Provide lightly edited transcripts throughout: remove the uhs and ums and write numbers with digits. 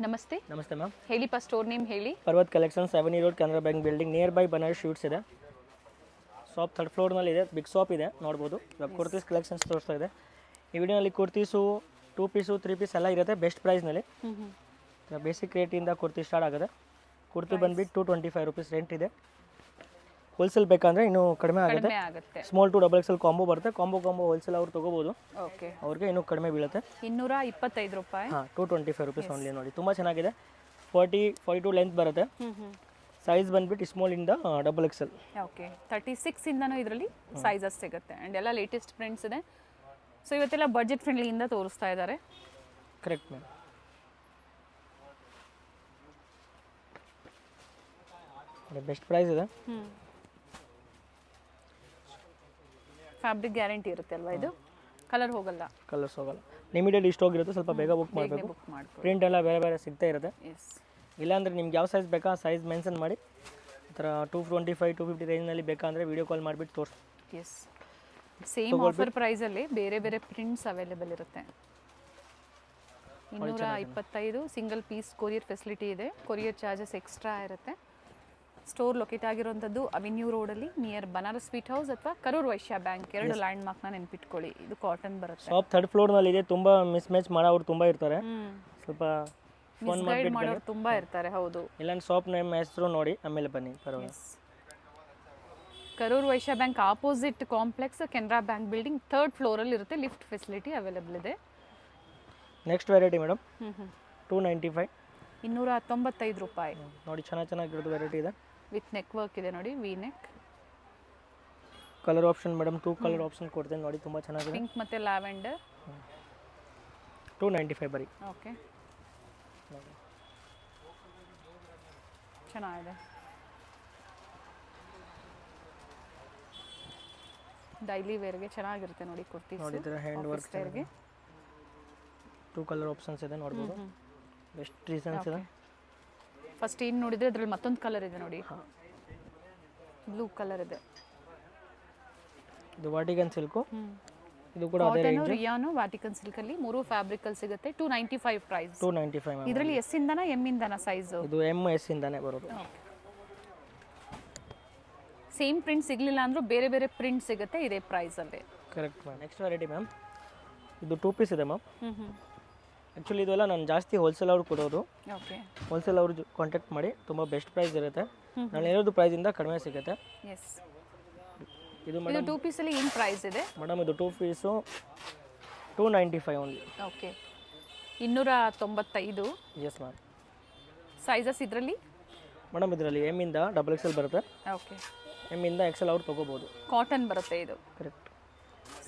ನಮಸ್ತೆ ನಮಸ್ತೆ ma'am. ಹೇಳಿಪ್ಪ store name ಹೇಳಿ. Parvat collections 7 road Canara bank building near by Banaras suits ಇದೆ. ಶಾಪ್ 3rd ಫ್ಲೋರ್ನಲ್ಲಿ ಇದೆ. ಬಿಗ್ ಶಾಪ್ ಇದೆ, ನೋಡ್ಬೋದು. ಇವಾಗ ಕುರ್ತೀಸ್ ಕಲೆಕ್ಷನ್ಸ್ ತೋರಿಸ್ತಾ ಇದೆ. ಈ ವಿಡಿಯೋನಲ್ಲಿ ಕುರ್ತೀಸು 2 ಪೀಸು 3 ಪೀಸ್ ಎಲ್ಲ ಇರುತ್ತೆ ಬೆಸ್ಟ್ ಪ್ರೈಸ್ನಲ್ಲಿ. ಬೇಸಿಕ್ ರೇಟಿಂದ ಕುರ್ತಿ ಸ್ಟಾರ್ಟ್ ಆಗುತ್ತೆ. ಕುರ್ತಿ ಬಂದುಬಿಟ್ಟು 225 ರುಪೀಸ್ ರೆಂಟ್ ಇದೆ. ಹೋಲ್ಸೇಲ್ ಬೇಕಂದರೆ ಇನ್ನೂ ಕಡಿಮೆ ಆಗುತ್ತೆ. Small to double XL combo ಬರುತ್ತೆ. ಕಾಂಬೋ ಹೋಲ್ಸೇಲ್ ಅವ್ರು ತೊಗೋಬೋದು. ಓಕೆ, ಅವ್ರಿಗೆ ಇನ್ನೂ ಕಡಿಮೆ ಬೀಳುತ್ತೆ. 225 ರೂಪಾಯಿ. ಹಾಂ, 225 ರುಪೀಸ್ ಓನ್ಲಿ. ನೋಡಿ ತುಂಬ ಚೆನ್ನಾಗಿದೆ. 42 ಲೆಂತ್ ಬರುತ್ತೆ. ಸೈಜ್ ಬಂದ್ಬಿಟ್ಟು ಸ್ಮಾಲ್ ಇಂದ ಡಬಲ್ ಎಕ್ಸೆಲ್. ಓಕೆ, 36 ಇಂದನೂ ಇದರಲ್ಲಿ ಸೈಜಸ್ ಸಿಗುತ್ತೆ ಆ್ಯಂಡ್ ಎಲ್ಲ ಲೇಟೆಸ್ಟ್ ಪ್ರಿಂಟ್ಸ್ ಇದೆ. ಸೊ ಇವತ್ತೆಲ್ಲ ಬಜೆಟ್ ಫ್ರೆಂಡ್ಲಿಯಿಂದ ತೋರಿಸ್ತಾ ಇದ್ದಾರೆ. Correct ma'am. ಬೆಸ್ಟ್ ಪ್ರೈಸ್ ಇದೆ. ಫ್ಯಾಬ್ರಿಕ್ ಗ್ಯಾರಂಟಿ ಇರುತ್ತೆ ಅಲ್ವಾ ಇದು? ಕಲರ್ ಹೋಗಲ್ಲ, ಕಲರ್ಸ್ ಹೋಗಲ್ಲ. ಲಿಮಿಟೆಡ್ ಇಷ್ಟು ಹೋಗಿರುತ್ತೆ, ಸ್ವಲ್ಪ ಬೇಗ ಬುಕ್ ಮಾಡಬೇಕು. ಬುಕ್ ಮಾಡ್ಕೊಳ್ಳಿ. ಪ್ರಿಂಟ್ ಎಲ್ಲ ಬೇರೆ ಬೇರೆ ಸಿಗ್ತಾ ಇರುತ್ತೆ. ಎಸ್, ಇಲ್ಲಾಂದರೆ ನಿಮ್ಗೆ ಯಾವ ಸೈಜ್ ಬೇಕಾ ಆ ಸೈಜ್ ಮೆನ್ಷನ್ ಮಾಡಿ. ಈ ಥರ 225 250 ರೇಂಜ್ನಲ್ಲಿ ಬೇಕಂದರೆ ವೀಡಿಯೋ ಕಾಲ್ ಮಾಡಿಬಿಟ್ಟು ತೋರಿಸಿ. ಎಸ್, ಸೇಮ್ ಆಫರ್ ಪ್ರೈಸಲ್ಲಿ ಬೇರೆ ಬೇರೆ ಪ್ರಿಂಟ್ಸ್ ಅವೈಲೇಬಲ್ ಇರುತ್ತೆ. 225 ಸಿಂಗಲ್ ಪೀಸ್ ಕೊರಿಯರ್ ಫೆಸಿಲಿಟಿ ಇದೆ. ಕೊರಿಯರ್ ಚಾರ್ಜಸ್ ಎಕ್ಸ್ಟ್ರಾ ಇರುತ್ತೆ. ಸ್ಟೋರ್ ಲೊಕೇಟ್ ಆಗಿರುವಂಥದ್ದು ಅವೆನ್ಯೂ ರೋಡಲ್ಲಿ ನಿಯರ್ ಬನಾರಸ್ ಸ್ವೀಟ್ ಹೌಸ್ ಅಥವಾ ಕರೂರ್ ವೈಶ್ಯ ಬ್ಯಾಂಕ್, ಎರಡು ಲ್ಯಾಂಡ್ ಮಾರ್ಕ್ನ ನೆನ್ಪಿಟ್ಕೊಳ್ಳಿ. ಇದು ಕಾಟನ್ ಬರುತ್ತೆ. ಶಾಪ್ 3rd ಫ್ಲೋರ್ನಲ್ಲಿ ಇದೆ. ತುಂಬ ಮಿಸ್ ಮ್ಯಾಚ್ ಮಾಡೋರು ತುಂಬ ಇರ್ತಾರೆ. ಸ್ವಲ್ಪ ಫೋನ್ ಗೈಡ್ ಮಾಡೋರು ತುಂಬಾ ಇರ್ತಾರೆ. ಹೌದು, ಇಲ್ಲಾಂದ್ರೆ ಶಾಪ್ ನೇಮ್ ಹೆಸರು ನೋಡಿ ಆಮೇಲೆ ಬನ್ನಿ, ಪರವಾಗಿಲ್ಲ. Karur Vysya bank opposite complex Canara bank building 3rd ಫ್ಲೋರಲ್ಲಿ ಇರುತ್ತೆ. ಲಿಫ್ಟ್ ಫೆಸಿಲಿಟಿ ಅವೈಲೇಬಲ್ ಇದೆ. ನೆಕ್ಸ್ಟ್ ವೆರೈಟಿ ಮೇಡಮ್, 295 295 ರೂಪಾಯಿ. ನೋಡಿ ಚೆನ್ನಾಗಿರೋದು ವೆರೈಟಿ ಇದೆ. ವಿತ್ ನೆಕ್ ವರ್ಕ್ ಇದೆ ನೋಡಿ, V neck. Colour option madam 2 colour option ಕೊಡ್ತೇನೆ ನೋಡಿ, ತುಂಬ ಚೆನ್ನಾಗಿದೆ. ಪಿಂಕ್ ಮತ್ತು ಲ್ಯಾವೆಂಡರ್. 295 ಬರೀ. ಓಕೆ, ಚೆನ್ನಾಗಿದೆ. ಡೈಲಿ ವೇರ್ಗೆ ಚೆನ್ನಾಗಿರುತ್ತೆ ನೋಡಿ ಕುರ್ತೀಸ್. ನೋಡಿದ್ರೆ ಹ್ಯಾಂಡ್ ವರ್ಕ್ ವೇರ್ಗೆ 2 ಕಲರ್ ಆಪ್ಷನ್ಸ್ ಇದೆ, ನೋಡ್ಬೋದು. ಬೆಸ್ಟ್ ರೀಸನ್ಸ್ ಇದೆ. ಫಸ್ಟ್ ಏನು ನೋಡಿದ್ರೆ ಅದರಲ್ಲಿ ಮತ್ತೊಂದು ಕಲರ್ ಇದೆ ನೋಡಿ, ಬ್ಲೂ ಕಲರ್ ಇದೆ. ಇದು ವಾಟಿಕನ್ ಸಿಲ್ಕು. ಇದು ಕೂಡ ಅದೇ ಕಾಟನ್ ರಿಯಾನು ವ್ಯಾಟಿಕನ್ ಸಿಲ್ಕ್ ಅಲ್ಲಿ 3 ಫ್ಯಾಬ್ರಿಕ್ ಅಲ್ಲಿ ಸಿಗುತ್ತೆ. 295 ಪ್ರೈಸ್. 295 ಇದರಲ್ಲಿ ಎಸ್ ಇಂದನ ಎಂ ಇಂದನ ಸೈಜ್? ಇದು ಎಂ ಎಸ್ ಇಂದಾನೆ ಬರೋದು. ಸೇಮ್ ಪ್ರಿಂಟ್ ಸಿಗಲಿಲ್ಲ ಅಂದ್ರೂ ಬೇರೆ ಬೇರೆ ಪ್ರಿಂಟ್ ಸಿಗುತ್ತೆ ಇದೇ ಪ್ರೈಸ್ ಅಲ್ಲಿ. Correct ma'am. Next variety ma'am, ಇದು 2 ಪೀಸ್ ಇದೆ ಮ್ಯಾಮ್. ಆ್ಯಕ್ಚುಲಿ ಇದೆಲ್ಲ ನಾನು ಜಾಸ್ತಿ ಹೋಲ್ಸೇಲ್ ಅವ್ರು ಕೊಡೋದು. ಓಕೆ, ಹೋಲ್ಸೇಲ್ ಅವ್ರು ಕಾಂಟ್ಯಾಕ್ಟ್ ಮಾಡಿ, ತುಂಬ ಬೆಸ್ಟ್ ಪ್ರೈಸ್ ಇರುತ್ತೆ. ನಾನು ಹೇಳೋದು ಪ್ರೈಸಿಂದ ಕಡಿಮೆ ಸಿಗುತ್ತೆ. ಎಸ್, ಇದು ಇದು 2 ಪೀಸ್ ಅಲ್ಲಿ ಏನು ಪ್ರೈಸ್ ಇದೆ ಮೇಡಮ್? ಇದು 2 piece 295 only. Okay, 295. Yes ma'am. Sizes ಇದರಲ್ಲಿ ಮೇಡಮ್ ಇದರಲ್ಲಿ ಎಮ್ ಇಂದ ಡಬಲ್ ಎಕ್ಸೆಲ್ ಬರುತ್ತೆ. ಓಕೆ, ಎಮ್ ಇಂದ ಎಕ್ಸೆಲ್ ಅವ್ರು ತೊಗೋಬೋದು. ಕಾಟನ್ ಬರುತ್ತೆ ಇದು. ಕರೆಕ್ಟ್.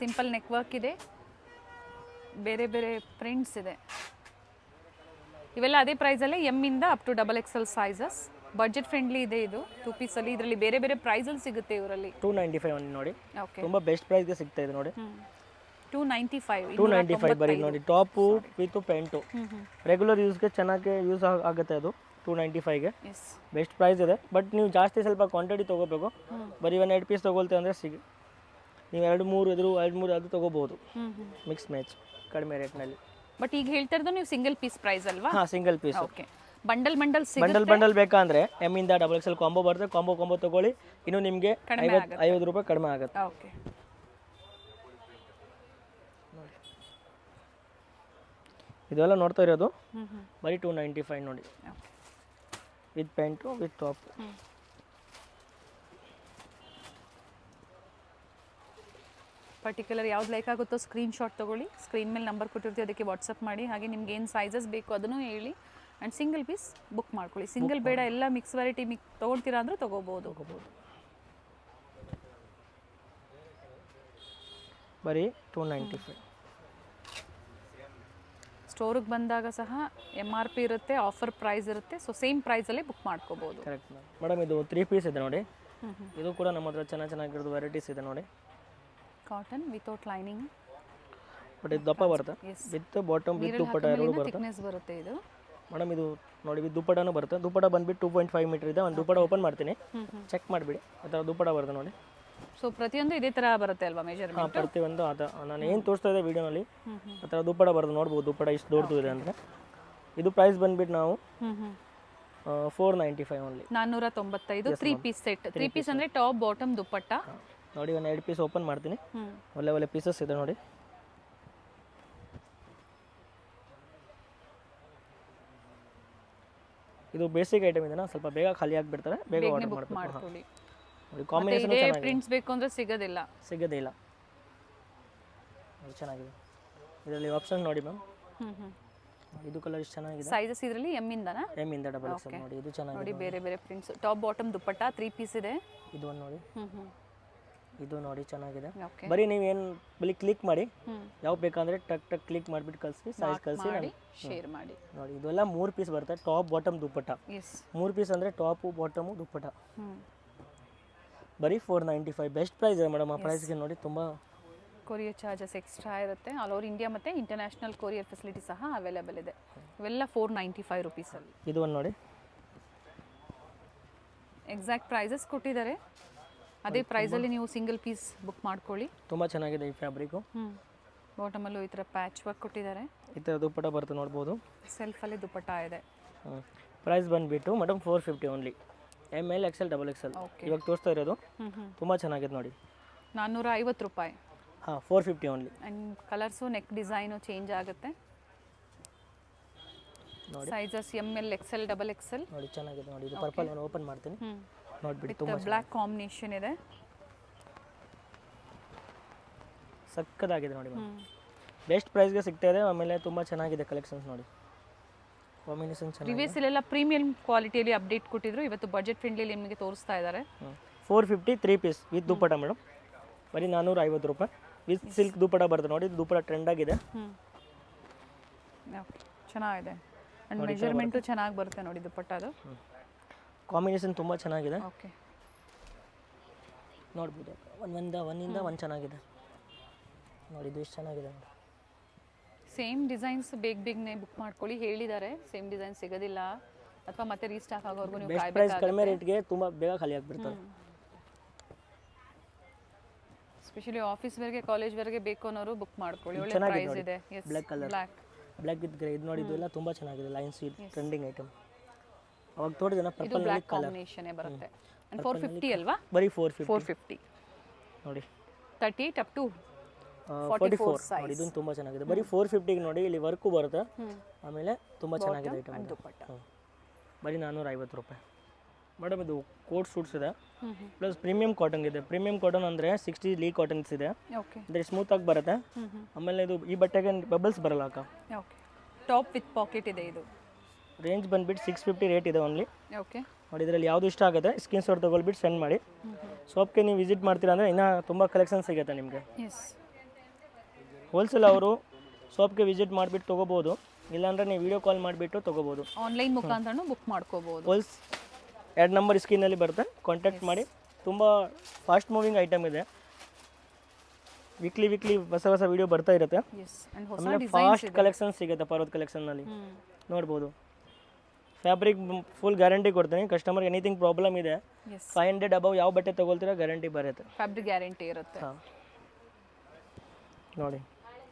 ಸಿಂಪಲ್ ನೆಕ್ ವರ್ಕ್ ಇದೆ, ಬೇರೆ ಬೇರೆ ಪ್ರಿಂಟ್ಸ್ ಇದೆ. ಇವೆಲ್ಲ ಅದೇ ಪ್ರೈಸಲ್ಲೇ ಎಮ್ ಇಂದ up to double XL sizes. Budget friendly ಇದೆ ಇದು 2 ಪೀಸಲ್ಲಿ. ಇದರಲ್ಲಿ ಬೇರೆ ಬೇರೆ ಪ್ರೈಸಲ್ಲಿ ಸಿಗುತ್ತೆ ಇವರಲ್ಲಿ. 295 ಓನ್ಲಿ ನೋಡಿ. ಓಕೆ, ತುಂಬ ಬೆಸ್ಟ್ ಪ್ರೈಸ್ಗೆ ಸಿಗ್ತಾ ಇದೆ ನೋಡಿ. 295 ಬರೀ ನೋಡಿ. ಟಾಪು ವಿತ್ ಪ್ಯಾಂಟು ರೆಗ್ಯುಲರ್ ಯೂಸ್ಗೆ ಚೆನ್ನಾಗಿ ಯೂಸ್ ಆಗುತ್ತೆ ಅದು 295ಗೆ. ಎಸ್, ಬೆಸ್ಟ್ ಪ್ರೈಸ್ ಇದೆ. ಬಟ್ ನೀವು ಜಾಸ್ತಿ ಸ್ವಲ್ಪ ಕ್ವಾಂಟಿಟಿ ತೊಗೋಬೇಕು. ಬರೀ 1-2 ಪೀಸ್ ತೊಗೊಳ್ತೇವೆ ಅಂದರೆ ನೀವು 2-3 ಅದು ತೊಗೋಬೋದು. ಮಿಕ್ಸ್ ಮ್ಯಾಚ್ ಕಡಿಮೆ ರೇಟ್ನಲ್ಲಿ. ಬಟ್ ಈಗ ಹೇಳ್ತಾ ಇರೋದು ನೀವು ಸಿಂಗಲ್ ಪೀಸ್ ಪ್ರೈಸ್ ಅಲ್ವಾ? ಹಾಂ, ಸಿಂಗಲ್ ಪೀಸ್. ಓಕೆ, ಬಂಡಲ್ ಸಿಗುತ್ತೆ. ಬಂಡಲ್ ಬೇಕಂದ್ರೆ ಎಮ್ ಇಂದ ಡಬಲ್ ಎಕ್ಸೆಲ್ ಕಾಂಬೋ ಬರುತ್ತೆ. ಕಾಂಬೋ ತೊಗೊಳ್ಳಿ, ಇನ್ನು ನಿಮಗೆ 50 ರೂಪಾಯಿ ಕಡಿಮೆ ಆಗುತ್ತೆ. ಓಕೆ, ಇದೆಲ್ಲ ನೋಡ್ತಾ ಇರೋದು ಬರೀ 295 ನೋಡಿ, with pant with top. Particular ಯಾವ್ದು ಲೈಕ್ ಆಗುತ್ತೋ ಸ್ಕ್ರೀನ್ ಶಾಟ್ ತೊಗೊಳ್ಳಿ. ಸ್ಕ್ರೀನ್ ಮೇಲೆ ನಂಬರ್ ಕೊಟ್ಟಿರ್ತೀವಿ, ಅದಕ್ಕೆ ವಾಟ್ಸಪ್ ಮಾಡಿ. ಹಾಗೆ ನಿಮ್ಗೆ ಏನು ಸೈಜಸ್ ಬೇಕು ಅದನ್ನು ಹೇಳಿ ಆ್ಯಂಡ್ ಸಿಂಗಲ್ ಪೀಸ್ ಬುಕ್ ಮಾಡ್ಕೊಳ್ಳಿ. ಸಿಂಗಲ್ ಬೇಡ, ಎಲ್ಲ ಮಿಕ್ಸ್ ವೆರೈಟಿ ತೊಗೊಳ್ತೀರಾ ಅಂದರೂ ತೊಗೋಬೋದು. ಬರೀ 295. ಸ್ಟೋರಿಗೆ ಬಂದಾಗ ಸಹ MRP ಇರುತ್ತೆ, ಆಫರ್ ಪ್ರೈಸ್ ಇರುತ್ತೆ. ಸೊ ಸೇಮ್ ಪ್ರೈಸಲ್ಲೇ ಬುಕ್ ಮಾಡ್ಕೋಬೋದು. Correct madam. ಇದು 3 ಪೀಸ್ ಇದೆ ನೋಡಿ. ಇದು ಕೂಡ ನಮ್ಮ ಹತ್ರ ಚೆನ್ನಾಗಿರೋದು ವೆರೈಟೀಸ್ ಇದೆ ನೋಡಿ. ಕಾಟನ್ ವಿತೌಟ್ ಲೈನಿಂಗ್, ಬಟ್ ಇದು ದಪ್ಪ ಬರುತ್ತೆ. ವಿತ್ ಬಾಟಮ್ ವಿತ್ ದುಪ್ಪಟ ಎರಡು ಬರುತ್ತೆ ಇದು ಮೇಡಮ್. ಇದು ನೋಡಿ, ವಿತ್ ದುಪ್ಪಟನೂ ಬರುತ್ತೆ. ದುಪ್ಪಟ ಬಂದ್ಬಿಟ್ಟು 2.5 ಮೀಟರ್ ಇದೆ. ಒಂದು ದುಪ್ಪಟ ಓಪನ್ ಮಾಡ್ತೀನಿ, ಚೆಕ್ ಮಾಡಿಬಿಡಿ. ಆ ಥರ ದುಪ್ಪಟ ಬರುತ್ತೆ ನೋಡಿ. ಸೊ ಪ್ರತಿಯೊಂದು ಇದೇ ತರ ಬರುತ್ತೆ ಅಲ್ವಾ ಮೆಜರ್ಮೆಂಟ್? ಹಾಂ, ಪ್ರತಿಯೊಂದು ನಾನು ಏನು ತೋರಿಸ್ತಾ ಇದೆ ವಿಡಿಯೋನಲ್ಲಿ ಆ ಥರ ದುಪ್ಪಡ ಬರೋದು ನೋಡ್ಬೋದು. ದುಪ್ಪಡ ಇಷ್ಟು ದೊಡ್ಡದು ಇದೆ ಅಂದರೆ ಇದು ಪ್ರೈಸ್ ಬಂದ್ಬಿಟ್ಟು ನಾವು ಹ್ಞೂ ಹ್ಞೂ 495 ಓನ್ಲಿ. 495 3 piece set. 3 ಪೀಸ್ ಅಂದರೆ ಟಾಪ್ ಬಾಟಮ್ ದುಪ್ಪಟ್ಟ. ನೋಡಿ ಒಂದು 2 ಪೀಸ್ ಓಪನ್ ಮಾಡ್ತೀನಿ. ಹ್ಞೂ ಒಳ್ಳೆ ಒಳ್ಳೆ ಪೀಸಸ್ ಇದೆ ನೋಡಿ. ಇದು ಬೇಸಿಕ್ ಐಟಮ್ ಇದೆನಾ, ಸ್ವಲ್ಪ ಬೇಗ ಖಾಲಿ ಆಗಿಬಿಡ್ತಾರೆ, ಬೇಗ ಆರ್ಡರ್ ಮಾಡಬೇಕು. ಮಾಡ್ಕೊಳ್ಳಿ. ನೋಡಿ ಕಾಂಬಿನೇಷನ್ ಇದೇ ಪ್ರಿಂಟ್ಸ್ ಬೇಕು ಅಂದರೆ ಸಿಗೋದಿಲ್ಲ. ಸಿಗೋದೇ ಇಲ್ಲ. ಅದು ಚೆನ್ನಾಗಿದೆ. ಇದರಲ್ಲಿ ಆಪ್ಷನ್ ನೋಡಿ ಮ್ಯಾಮ್. ಹ್ಞೂ ಹ್ಞೂ ಇದು ಕಲರ್ ಇಷ್ಟು ಚೆನ್ನಾಗಿದೆ. ಸೈಜಸ್ ಇದರಲ್ಲಿ ಎಮ್ ಇಂದನಾ? ಎಮ್ ಇಂದ ಡಬಲ್ ಎಕ್ಸ್ ನೋಡಿ, ಇದು ಚೆನ್ನಾಗಿದೆ ನೋಡಿ. ಬೇರೆ ಬೇರೆ ಪ್ರಿಂಟ್ಸ್, ಟಾಪ್ ಬಾಟಮ್ ದುಪ್ಪಟ್ಟ 3 ಪೀಸ್ ಇದೆ. ಇದು ಒಂದು ನೋಡಿ. ಹ್ಞೂ ಹ್ಞೂ ಇದು ನೋಡಿ ಚೆನ್ನಾಗಿದೆ. ಓಕೆ. ಬರೀ ನೀವೇನು ಬರೀ ಕ್ಲಿಕ್ ಮಾಡಿ, ಹ್ಞೂ ಯಾವ ಬೇಕಂದರೆ ಟಕ್ ಟಕ್ ಕ್ಲಿಕ್ ಮಾಡಿಬಿಟ್ಟು ಕಳಿಸಿ, ಸೈಜ್ ಕಳಿಸಿ ಮಾಡಿ ಶೇರ್ ಮಾಡಿ. ನೋಡಿ. ಇದೆಲ್ಲ 3 ಪೀಸ್ ಬರುತ್ತೆ, ಟಾಪ್ ಬಾಟಮ್ ದುಪ್ಪಟ್ಟ. ಎಸ್. 3 ಪೀಸ್ ಅಂದರೆ ಟಾಪು ಬಾಟಮು ದುಪ್ಪಟ್ಟ. ಹ್ಞೂ ಬರೀ 495 ಬೆಸ್ಟ್ ಪ್ರೈಸ್ ಇದೆ ಮೇಡಮ್. ಆ ಪ್ರೈಸ್ಗೆ ನೋಡಿ ತುಂಬ ಕೊರಿಯರ್ ಚಾರ್ಜಸ್ ಎಕ್ಸ್ಟ್ರಾ ಇರುತ್ತೆ. ಆಲ್ ಓವರ್ ಇಂಡಿಯಾ ಮತ್ತು ಇಂಟರ್ನ್ಯಾಷನಲ್ ಕೊರಿಯರ್ ಫೆಸಿಲಿಟಿ ಸಹ ಅವೈಲೇಬಲ್ ಇದೆ. ಇವೆಲ್ಲ 495 ರುಪೀಸಲ್ಲಿ. ಇದು ಒಂದು ನೋಡಿ. ಎಕ್ಸಾಕ್ಟ್ ಪ್ರೈಸಸ್ ಕೊಟ್ಟಿದ್ದಾರೆ. ಅದೇ ಪ್ರೈಸಲ್ಲಿ ನೀವು ಸಿಂಗಲ್ ಪೀಸ್ ಬುಕ್ ಮಾಡ್ಕೊಳ್ಳಿ. ತುಂಬ ಚೆನ್ನಾಗಿದೆ ಈ ಫ್ಯಾಬ್ರಿಕು. ಬಾಟಮಲ್ಲೂ ಈ ಥರ ಪ್ಯಾಚ್ ವರ್ಕ್ ಕೊಟ್ಟಿದ್ದಾರೆ. ಈ ಥರ ದುಪ್ಪಟ್ಟ ಬರುತ್ತೆ ನೋಡ್ಬೋದು. ಸೆಲ್ಫಲ್ಲಿ ದುಪ್ಪಟ್ಟ ಇದೆ. ಪ್ರೈಸ್ ಬಂದುಬಿಟ್ಟು madam 450 only. M L XL double Excel ಇವಾಗ ತೋರಿಸ್ತಾ ಇರೋದು. ತುಂಬ ಚೆನ್ನಾಗಿದೆ ನೋಡಿ. 450 ರೂಪಾಯಿ. ಹಾಂ 450 only. And colours neck design change ಆಗುತ್ತೆ. ನೋಡಿ sizes M L XL double Excel ನೋಡಿ ಚೆನ್ನಾಗಿದೆ ನೋಡಿ. ಇದು ಪರ್ಪಲ್ ನಾನು ಓಪನ್ ಮಾಡ್ತೀನಿ ನೋಡಿಬಿಡಿ. ತುಂಬ ಬ್ಲ್ಯಾಕ್ ಕಾಂಬಿನೇಷನ್ ಇದೆ. ಸಕ್ಕದಾಗಿದೆ ನೋಡಿ ಮ್ಯಾಮ್. ಬೆಸ್ಟ್ ಪ್ರೈಸ್ಗೆ ಸಿಗ್ತಾ ಇದೆ. ಆಮೇಲೆ ತುಂಬ ಚೆನ್ನಾಗಿದೆ ಕಲೆಕ್ಷನ್ಸ್ ನೋಡಿ. ಕಾಂಬಿನೇಷನ್ ಚೆನ್ನಾಗಿದೆ. ಪ್ರಿವಿಯಸ್ಸಲ್ಲೆಲ್ಲ ಪ್ರೀಮಿಯಂ ಕ್ವಾಲಿಟಿಯಲ್ಲಿ ಅಪ್ಡೇಟ್ ಕೊಟ್ಟಿದ್ರು. ಇವತ್ತು ಬಜೆಟ್ ಫ್ರೆಂಡ್ಲಿ ನಿಮಗೆ ತೋರಿಸ್ತಾ ಇದ್ದಾರೆ. 450 3 ಪೀಸ್ ವಿತ್ ದುಪ್ಪಟ ಮೇಡಮ್. ಬರೀ 450 ರೂಪಾಯಿ ವಿತ್ ಸಿಲ್ಕ್ ದುಪ್ಪಟ ಬರುತ್ತೆ ನೋಡಿ. ಇದು ದುಪ್ಪಟ ಟ್ರೆಂಡ್ ಆಗಿದೆ. ಚೆನ್ನಾಗಿದೆ. ಆ್ಯಂಡ್ ಮೆಜರ್ಮೆಂಟು ಚೆನ್ನಾಗಿ ಬರುತ್ತೆ ನೋಡಿ ದುಪ್ಪಟ್ಟದು. ಕಾಂಬಿನೇಷನ್ ತುಂಬ ಚೆನ್ನಾಗಿದೆ. ಓಕೆ ನೋಡ್ಬೋದು. ಒಂದಿಂದ ಒಂದು ಚೆನ್ನಾಗಿದೆ ನೋಡಿ. ಇದು ಎಷ್ಟು ಚೆನ್ನಾಗಿದೆ ನೋಡಿ. ಸೇಮ್ ಡಿಸೈನ್ಸ್ ಬೇಗನೆ ಬುಕ್ ಮಾಡ್ಕೊಳ್ಳಿ. ಹೇಳಿದ್ದಾರೆ ಸೇಮ್ ಡಿಸೈನ್ ಸಿಗೋದಿಲ್ಲ ಅಥವಾ ಮತ್ತೆ ರೀಸ್ಟಾಕ್ ಆಗೋವರೆಗೂ ನೀವು ಬೆಸ್ಟ್ ಪ್ರೈಸ್ ಕಡಿಮೆ ರೇಟ್ಗೆ ತುಂಬ ಬೇಗ ಖಾಲಿ ಆಗಿಬಿಡ್ತದೆ. ಸ್ಪೆಷಲಿ ಆಫೀಸ್ ವೇರ್ಗೆ ಕಾಲೇಜ್ ವೇರ್ಗೆ ಬೇಕು ಅನ್ನೋರು ಬುಕ್ ಮಾಡ್ಕೊಳ್ಳಿ. ಒಳ್ಳೆ ಪ್ರೈಸ್ ಇದೆ. Black colour, black with grey. ಇದು ನೋಡಿ, ಇದು ಎಲ್ಲ ತುಂಬ ಚೆನ್ನಾಗಿದೆ. Line suit trending item. ಅವಾಗ ತೋರಿಸಿದ ಪರ್ಪಲ್ ಬ್ಲ್ಯಾಕ್ ಕಾಂಬಿನೇಷನ್ ಬರುತ್ತೆ. ಅಂಡ್ 450 ಅಲ್ವಾ? ಬರೀ 450 ನೋಡಿ. 38 ಅಪ್ ಟು 44 ನೋಡಿ. ಇದು ತುಂಬ ಚೆನ್ನಾಗಿದೆ. ಬರೀ 450ಗೆ ನೋಡಿ. ಇಲ್ಲಿ ವರ್ಕು ಬರುತ್ತೆ. ಆಮೇಲೆ ತುಂಬ ಚೆನ್ನಾಗಿದೆ ಐಟಮ್. ಬರೀ 450 ರೂಪಾಯಿ ಮೇಡಮ್. ಇದು ಕೋಟ್ ಸೂಟ್ಸ್ ಇದೆ ಪ್ಲಸ್ ಪ್ರೀಮಿಯಂ ಕಾಟನ್ ಇದೆ. ಪ್ರೀಮಿಯಂ ಕಾಟನ್ ಅಂದರೆ 60 ಲೀ ಕಾಟನ್ಸ್ ಇದೆ. ಅಂದರೆ ಸ್ಮೂತಾಗಿ ಬರುತ್ತೆ. ಆಮೇಲೆ ಇದು ಈ ಬಟ್ಟೆಗೆ ಬಬಲ್ಸ್ ಬರಲ್ಲ ಅಕ್ಕ. ಓಕೆ. ಟಾಪ್ ವಿತ್ ಪಾಕೆಟ್ ಇದೆ. ಇದು ರೇಂಜ್ ಬಂದುಬಿಟ್ಟು 650 ರೇಟ್ ಇದೆ ಓನ್ಲಿ. ಓಕೆ. ನೋಡಿ ಇದರಲ್ಲಿ ಯಾವುದು ಇಷ್ಟ ಆಗುತ್ತೆ ಸ್ಕ್ರೀನ್ ಶಾಟ್ ತೊಗೊಳ್ಬಿಟ್ಟು ಸೆಂಡ್ ಮಾಡಿ. ಶಾಪ್ಗೆ ನೀವು ವಿಸಿಟ್ ಮಾಡ್ತೀರಾ ಅಂದರೆ ಇನ್ನೂ ತುಂಬ ಕಲೆಕ್ಷನ್ ಸಿಗುತ್ತೆ ನಿಮಗೆ. ಹೋಲ್ಸೇಲ್ ಅವರು ಶಾಪ್ಗೆ ವಿಸಿಟ್ ಮಾಡಿಬಿಟ್ಟು ತೊಗೋಬೋದು. ಇಲ್ಲಾಂದರೆ ನೀವು ವಿಡಿಯೋ ಕಾಲ್ ಮಾಡಿಬಿಟ್ಟು ತೊಗೋಬೋದು. ಆನ್ಲೈನ್ ಮುಖಾಂತರನೂ ಬುಕ್ ಮಾಡ್ಕೋಬೋದು. ಹೋಲ್ಸ್ 2 ನಂಬರ್ ಸ್ಕ್ರೀನಲ್ಲಿ ಬರುತ್ತೆ. ಕಾಂಟ್ಯಾಕ್ಟ್ ಮಾಡಿ. ತುಂಬ ಫಾಸ್ಟ್ ಮೂವಿಂಗ್ ಐಟಮ್ ಇದೆ. ವೀಕ್ಲಿ ಹೊಸ ವಿಡಿಯೋ ಬರ್ತಾ ಇರುತ್ತೆ. ಆಮೇಲೆ ಫಾಸ್ಟ್ ಕಲೆಕ್ಷನ್ ಸಿಗುತ್ತೆ ಪರ್ವತ್ ಕಲೆಕ್ಷನ್ನಲ್ಲಿ ನೋಡ್ಬೋದು. ಫ್ಯಾಬ್ರಿಕ್ ಫುಲ್ ಗ್ಯಾರಂಟಿ ಕೊಡ್ತೀನಿ. ಕಸ್ಟಮರ್ಗೆ ಎನಿಥಿಂಗ್ ಪ್ರಾಬ್ಲಮ್ ಇದೆ 500 ಅಬವ್ ಯಾವ ಬಟ್ಟೆ ತೊಗೊಳ್ತೀರಾ ಗ್ಯಾರಂಟಿ ಬರುತ್ತೆ. ಫ್ಯಾಬ್ರಿಕ್ ಗ್ಯಾರಂಟಿ ಇರುತ್ತೆ. ಹಾಂ ನೋಡಿ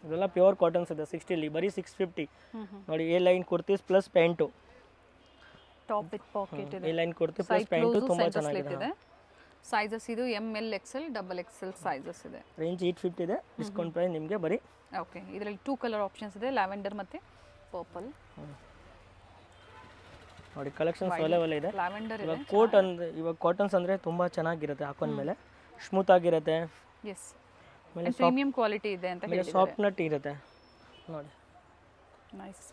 ಇದೆಲ್ಲ ಪ್ಯೂರ್ ಕಾಟನ್ಸ್ ಇದೆ. 60 ಬರೀ 650 ನೋಡಿ. A line kurtis plus pants. Top with pocket ಇದೆ. A line kurti plus pants ತುಂಬ ಚೆನ್ನಾಗಿದೆ. ಸೈಜಸ್ ಇದು M L XL double XL sizes ಇದೆ. ರೇಂಜ್ 850 ಇದೆ. ಡಿಸ್ಕೌಂಟ್ ಪ್ರೈಸ್ ನಿಮಗೆ ಬರೀ. ಓಕೆ. ಇದರಲ್ಲಿ 2 ಕಲರ್ ಆಪ್ಷನ್ಸ್ ಇದೆ, ಲ್ಯಾವೆಂಡರ್ ಮತ್ತು ಪರ್ಪಲ್. ನೋಡಿ ಕಲೆಕ್ಷನ್ಸ್ ಅವೈಲೇಬಲ್ ಇದೆ. ಲ್ಯಾವೆಂಡರ್ ಇವಾಗ ಕೋಟ್ ಅಂದರೆ ಇವಾಗ ಕಾಟನ್ಸ್ ಅಂದರೆ ತುಂಬ ಚೆನ್ನಾಗಿರುತ್ತೆ. ಹಾಕೊಂಡ್ಮೇಲೆ ಸ್ಮೂತ್ ಆಗಿರುತ್ತೆ. ಎಸ್. ಆಮೇಲೆ ಪ್ರೀಮಿಯಂ ಕ್ವಾಲಿಟಿ ಇದೆ ಅಂತ ಹೇಳಿದ್ದಾರೆ. ಸಾಫ್ಟ್ ನಟ್ ಇರುತ್ತೆ ನೋಡಿ. ನೈಸ್.